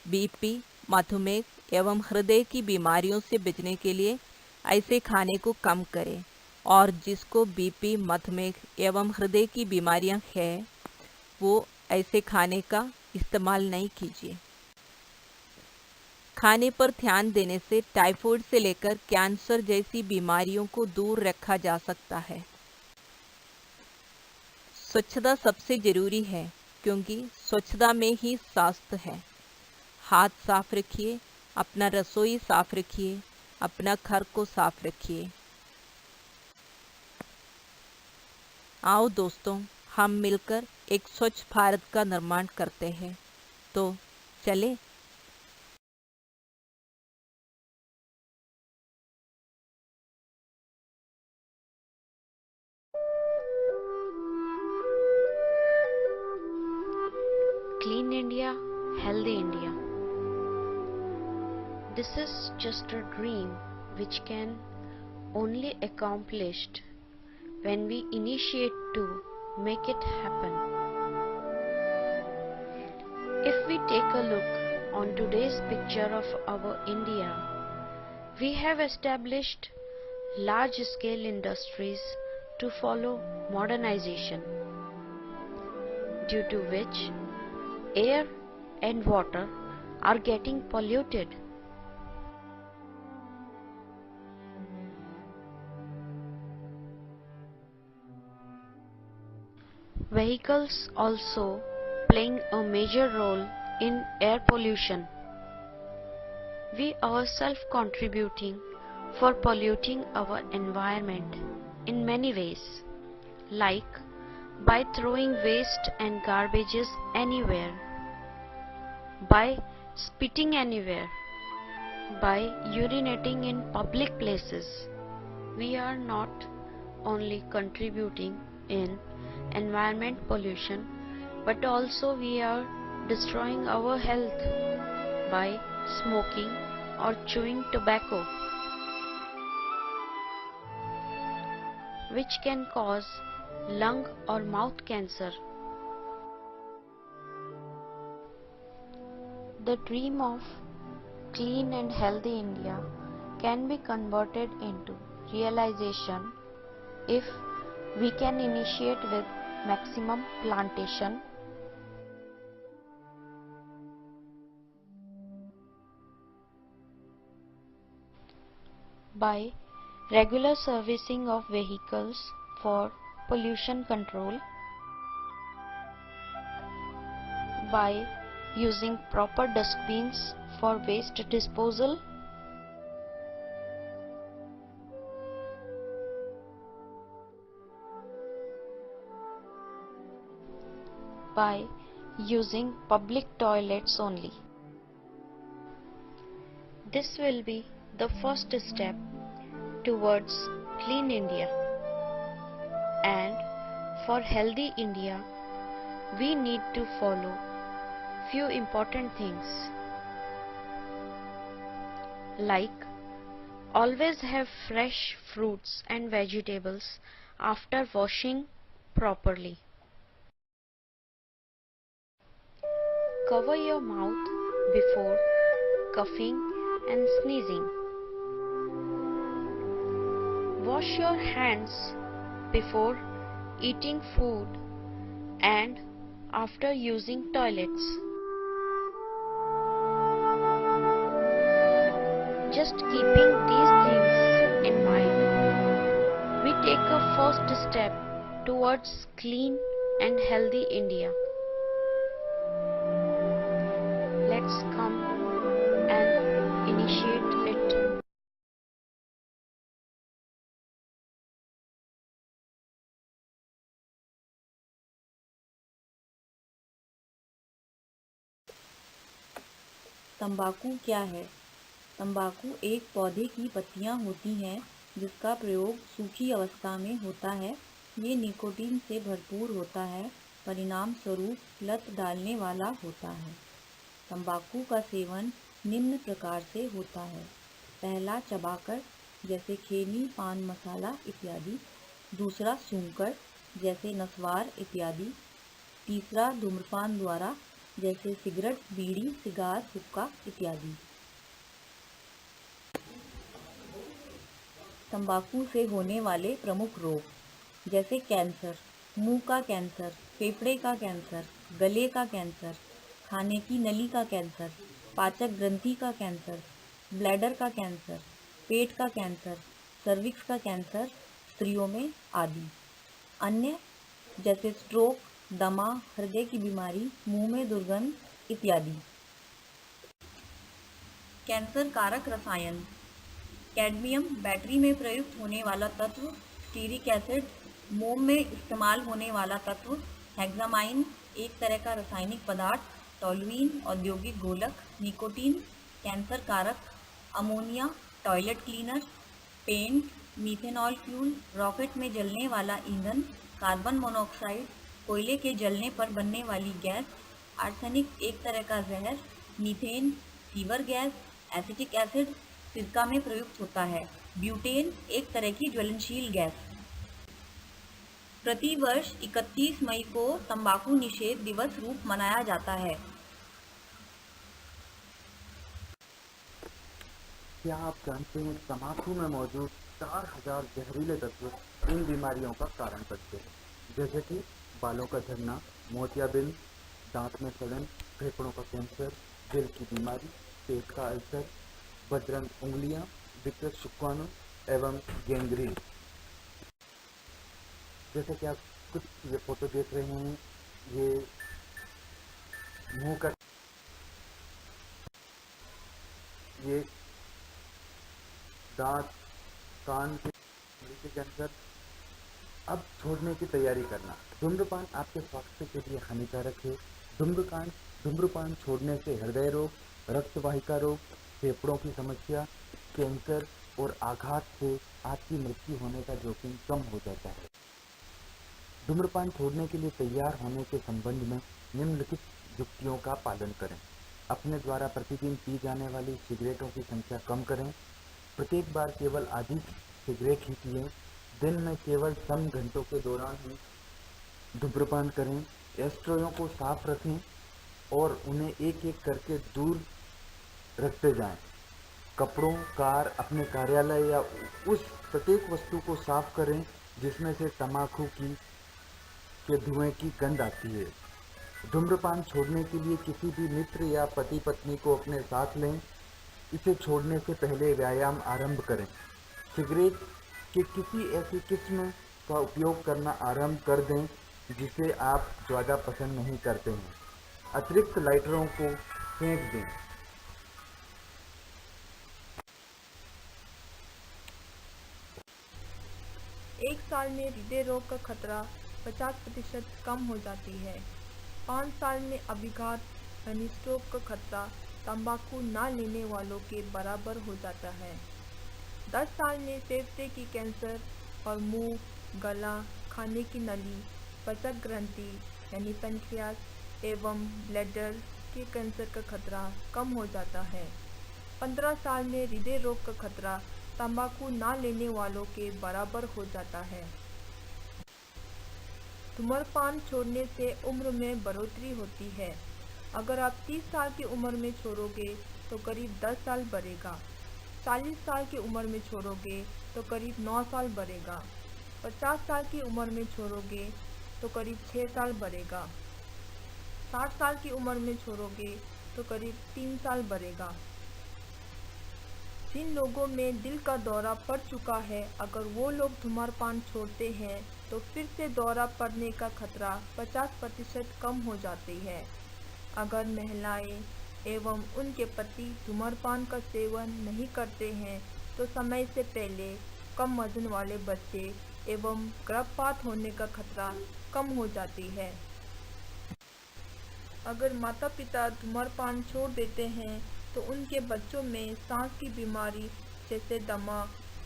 बीपी, मधुमेह एवं हृदय की बीमारियों से बचने के लिए ऐसे खाने को कम करें और जिसको बीपी, मधुमेह एवं हृदय की बीमारियां हैं वो ऐसे खाने का इस्तेमाल नहीं कीजिए। खाने पर ध्यान देने से टाइफाइड से लेकर कैंसर जैसी बीमारियों को दूर रखा जा सकता है। स्वच्छता सबसे जरूरी है क्योंकि स्वच्छता में ही स्वास्थ्य है। हाथ साफ रखिए, अपना रसोई साफ रखिए, अपना घर को साफ रखिए। आओ दोस्तों, हम मिलकर एक स्वच्छ भारत का निर्माण करते हैं। तो चले। Clean India, Healthy India. This is just a dream which can only accomplished when we initiate to make it happen. If we take a look on today's picture of our India, we have established large-scale industries to follow modernization, due to which air and water are getting polluted. Vehicles also playing a major role in air pollution. We ourselves contributing for polluting our environment in many ways, like by throwing waste and garbages anywhere, by spitting anywhere, by urinating in public places. We are not only contributing in environment pollution, but also we are destroying our health by smoking or chewing tobacco, which can cause lung or mouth cancer. The dream of clean and healthy India can be converted into realization if we can initiate with maximum plantation, by regular servicing of vehicles for pollution control, by using proper dustbins for waste disposal, by using public toilets only. This will be the first step towards Clean India. And for Healthy India, we need to follow few important things, like always have fresh fruits and vegetables after washing properly. cover your mouth before coughing and sneezing. Wash your hands before eating food and after using toilets. Just keeping these things in mind, we take a first step towards clean and healthy India. Let's come and initiate it. तंबाकू क्या है? तंबाकू एक पौधे की पत्तियां होती हैं जिसका प्रयोग सूखी अवस्था में होता है। ये निकोटीन से भरपूर होता है, परिणाम स्वरूप लत डालने वाला होता है। तंबाकू का सेवन निम्न प्रकार से होता है। पहला, चबाकर जैसे खैनी, पान मसाला इत्यादि। दूसरा, सूंघकर जैसे नस्वार इत्यादि। तीसरा, धूम्रपान द्वारा जैसे सिगरेट, बीड़ी, सिगार, हुक्का इत्यादि। तंबाकू से होने वाले प्रमुख रोग जैसे कैंसर, मुंह का कैंसर, फेफड़े का कैंसर, गले का कैंसर, खाने की नली का कैंसर, पाचक ग्रंथि का कैंसर, ब्लैडर का कैंसर, पेट का कैंसर, सर्विक्स का कैंसर स्त्रियों में आदि। अन्य जैसे स्ट्रोक, दमा, हृदय की बीमारी, मुंह में दुर्गंध इत्यादि। कैंसर कारक रसायन कैडमियम बैटरी में प्रयुक्त होने वाला तत्व, स्टीरिक एसिड मोम में इस्तेमाल होने वाला तत्व, हेक्सामाइन एक तरह का रासायनिक पदार्थ, टोल्यूइन औद्योगिक घोलक, निकोटीन कैंसर कारक, ammonia toilet cleaner, paint, methanol fuel rocket में जलने वाला ईंधन, कार्बन मोनोऑक्साइड कोयले के जलने पर बनने वाली गैस, आर्सेनिक एक तरह का जहर, methane fever gas, acetic acid सिरका में प्रयुक्त होता है, ब्यूटेन एक तरह की ज्वलनशील गैस। प्रतिवर्ष 31 मई को तंबाकू निषेध दिवस रूप मनाया जाता है। क्या आप जानते हैं तंबाकू में मौजूद 4000 जहरीले तत्व इन बीमारियों का कारण बनते हैं, जैसे कि बालों का झड़ना, मोतियाबिंद, दांत में सड़न, फेफड़ों का कैंसर, दिल की बीमारी, पेट का अल्सर, बदरंग उंगलियां, विकृत शुक्राणु एवं गैंग्रीन। जैसे कि आप कुछ ये फोटो देख रहे हैं, ये मुंह का, ये दांत, कान के कैंसर। अब छोड़ने की तैयारी करना। धूम्रपान आपके स्वास्थ्य के लिए हानिकारक है। धूम्रपान छोड़ने से हृदय रोग, रक्तवाहिका रोग, फेफड़ों की समस्या, कैंसर और आघात से आपकी मृत्यु होने का जोखिम कम हो जाता है। धूम्रपान छोड़ने के लिए तैयार होने के संबंध में निम्नलिखित युक्तियों का पालन करें। अपने द्वारा प्रतिदिन पी जाने वाली सिगरेटों की संख्या कम करें। प्रत्येक बार केवल आधी सिगरेट ही पिएं। दिन में केवल सम घंटों के दौरान ही धूम्रपान करें। एस्ट्रोयों को साफ रखें और उन्हें एक एक करके दूर रखते जाएं। कपड़ों, कार, अपने कार्यालय या उस प्रत्येक वस्तु को साफ करें जिसमें से तंबाकू के धुएं की गंध आती है। धूम्रपान छोड़ने के लिए किसी भी मित्र या पति पत्नी को अपने साथ लें। इसे छोड़ने से पहले व्यायाम आरंभ करें। सिगरेट के किसी ऐसी किस्म का उपयोग करना आरंभ कर दें जिसे आप ज़्यादा पसंद नहीं करते हैं। अतिरिक्त लाइटरों को फेंक दें। एक साल में हृदय रोग का खतरा 50% कम हो जाती है। 5 साल में अभिघात यानी स्ट्रोक का खतरा तंबाकू ना लेने वालों के बराबर हो जाता है। 10 साल में फेफड़े की कैंसर और मुंह, गला, खाने की नली, पाचक ग्रंथि यानी पेनक्रियास एवं ब्लैडर के कैंसर का खतरा कम हो जाता है। 15 साल में हृदय रोग का खतरा तंबाकू ना लेने वालों के बराबर हो जाता है। धूम्रपान छोड़ने से उम्र में बढ़ोतरी होती है। अगर आप 30 साल की उम्र में छोड़ोगे तो करीब 10 साल बढ़ेगा। 40 साल की उम्र में छोड़ोगे तो करीब 9 साल बढ़ेगा। 50 साल की उम्र में छोड़ोगे तो करीब 6 साल बढ़ेगा। 60 साल की उम्र में छोड़ोगे तो करीब 3 साल बढ़ेगा। जिन लोगों में दिल का दौरा पड़ चुका है, अगर वो लोग धूम्रपान छोड़ते हैं तो फिर से दौरा पड़ने का खतरा 50% कम हो जाती है। अगर महिलाएं एवं उनके पति धूम्रपान का सेवन नहीं करते हैं तो समय से पहले कम वजन वाले बच्चे एवं गर्भपात होने का खतरा कम हो जाती है। अगर माता पिता धूम्रपान छोड़ देते हैं तो उनके बच्चों में सांस की बीमारी जैसे दमा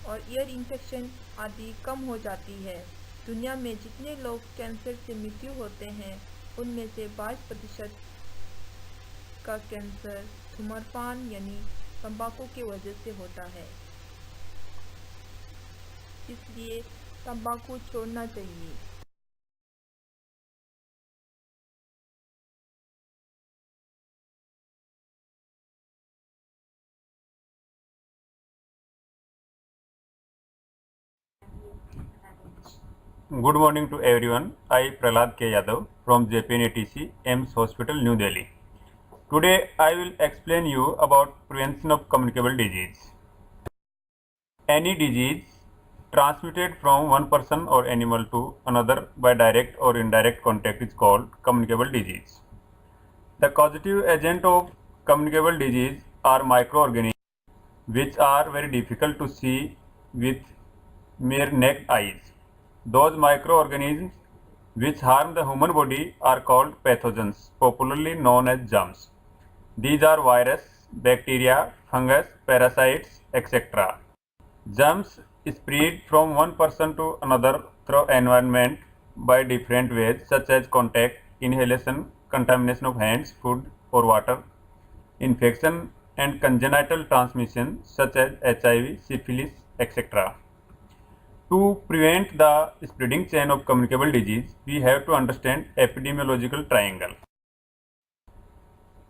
और ईयर इन्फेक्शन आदि कम हो जाती है। दुनिया में जितने लोग कैंसर से मृत्यु होते हैं उनमें से 22% का कैंसर धूम्रपान यानी तंबाकू की वजह से होता है। इसलिए तंबाकू छोड़ना चाहिए। Good morning to everyone. I Prahlad K. Yadav from JPNATC AIMS Hospital, New Delhi. Today I will explain you about prevention of communicable disease. Any disease transmitted from one person or animal to another by direct or indirect contact is called communicable disease. The causative agent of communicable disease are microorganisms which are very difficult to see with mere naked eyes. Those microorganisms which harm the human body are called pathogens, popularly known as germs. These are virus, bacteria, fungus, parasites, etc. Germs spread from one person to another through environment by different ways such as contact, inhalation, contamination of hands, food or water, infection and congenital transmission such as HIV, syphilis, etc. To prevent the spreading chain of communicable disease, we have to understand epidemiological triangle.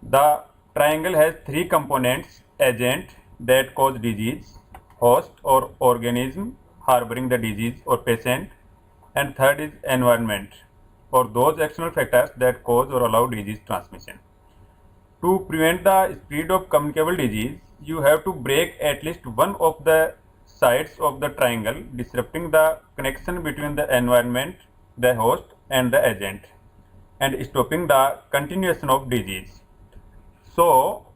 The triangle has three components: agent that cause disease, host or organism harboring the disease or patient, and third is environment or those external factors that cause or allow disease transmission. To prevent the spread of communicable disease, you have to break at least one of the sides of the triangle, disrupting the connection between the environment, the host and the agent, and stopping the continuation of disease. So,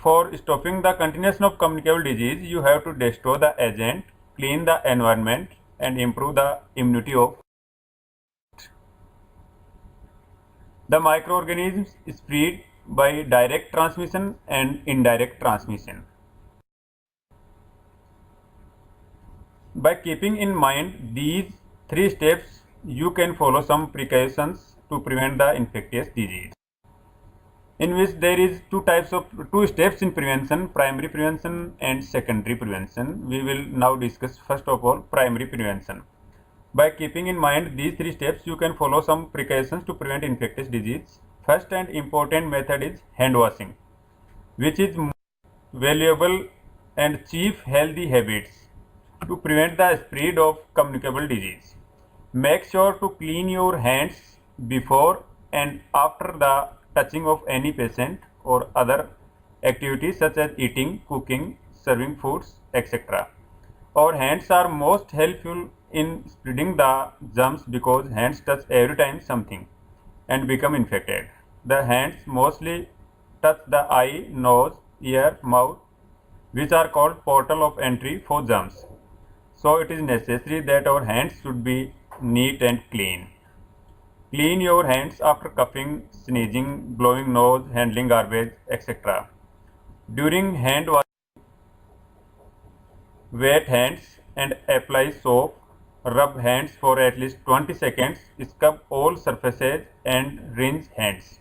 for stopping the continuation of communicable disease, you have to destroy the agent, clean the environment and improve the immunity of the microorganisms spread by direct transmission and indirect transmission. By keeping in mind these three steps, you can follow some precautions to prevent the infectious disease. In which there is two steps in prevention: primary prevention and secondary prevention. We will now discuss first of all primary prevention. By keeping in mind these three steps, you can follow some precautions to prevent infectious disease. First and important method is hand washing, which is valuable and cheap healthy habits to prevent the spread of communicable disease. Make sure to clean your hands before and after the touching of any patient or other activities such as eating, cooking, serving foods, etc. Our hands are most helpful in spreading the germs because hands touch every time something and become infected. The hands mostly touch the eye, nose, ear, mouth, which are called portal of entry for germs. So it is necessary that our hands should be neat and clean. Clean your hands after coughing, sneezing, blowing nose, handling garbage, etc. During hand washing, wet hands and apply soap. Rub hands for at least 20 seconds. Scrub all surfaces and rinse hands.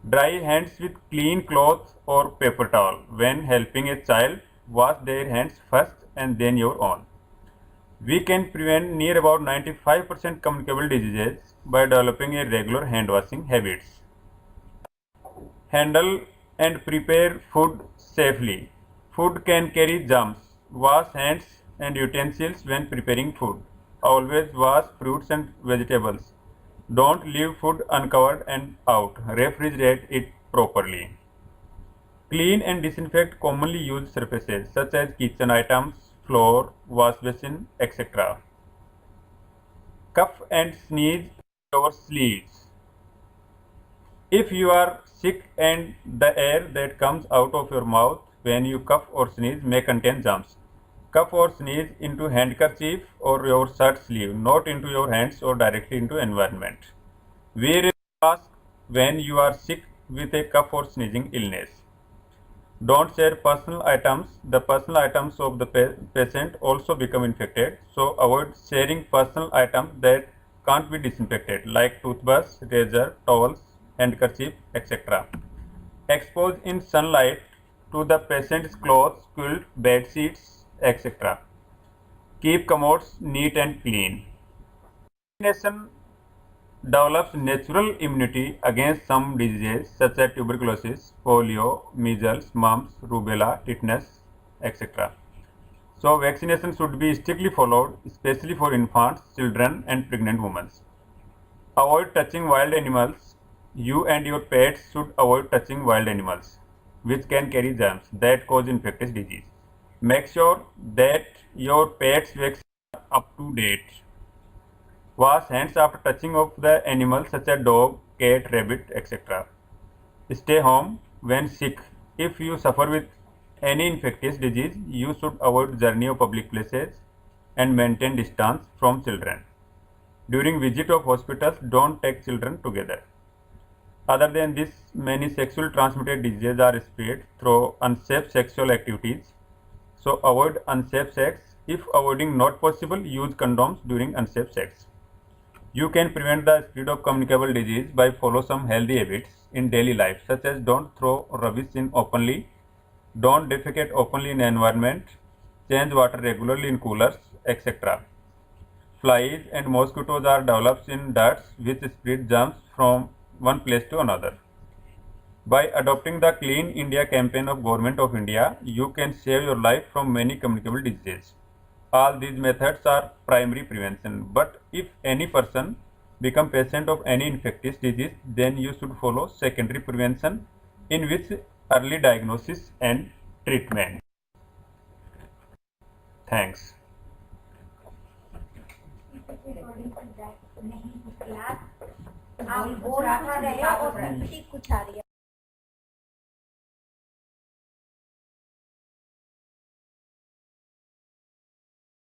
Dry hands with clean cloth or paper towel. When helping a child, wash their hands first and then your own. We can prevent near about 95% communicable diseases by developing a regular hand washing habits. Handle and prepare food safely. Food can carry germs. Wash hands and utensils when preparing food. Always wash fruits and vegetables. Don't leave food uncovered and out. Refrigerate it properly. Clean and disinfect commonly used surfaces such as kitchen items, floor, wash basin, etc. Cough and sneeze over sleeves. If you are sick and the air that comes out of your mouth when you cough or sneeze may contain germs, cough or sneeze into handkerchief or your shirt sleeve, not into your hands or directly into environment. Wear a mask when you are sick with a cough or sneezing illness. Don't share personal items. The personal items of the patient also become infected, so avoid sharing personal items that can't be disinfected like toothbrush, razor, towels, handkerchief, etc. Expose in sunlight to the patient's clothes, quilt, bed sheets, etc. Keep commodes neat and clean. Vaccination develops natural immunity against some diseases such as tuberculosis, polio, measles, mumps, rubella, tetanus, etc. So vaccination should be strictly followed, especially for infants, children and pregnant women. Avoid touching wild animals. You and your pets should avoid touching wild animals, which can carry germs that cause infectious disease. Make sure that your pets' vaccines are up to date. Wash hands after touching of the animals such as dog, cat, rabbit, etc. Stay home when sick. If you suffer with any infectious disease, you should avoid journey of public places and maintain distance from children. During visit of hospitals, don't take children together. Other than this, many sexual transmitted diseases are spread through unsafe sexual activities. So avoid unsafe sex. If avoiding not possible, use condoms during unsafe sex. You can prevent the spread of communicable disease by follow some healthy habits in daily life, such as don't throw rubbish in openly, don't defecate openly in environment, change water regularly in coolers, etc. Flies and mosquitoes are developed in dirt which spread germs from one place to another. By adopting the Clean India campaign of Government of India, you can save your life from many communicable diseases. All these methods are primary prevention, but if any person becomes patient of any infectious disease, then you should follow secondary prevention, in which early diagnosis and treatment. Thanks. आप बोल रहे हो और PPT कुछ आ रही है।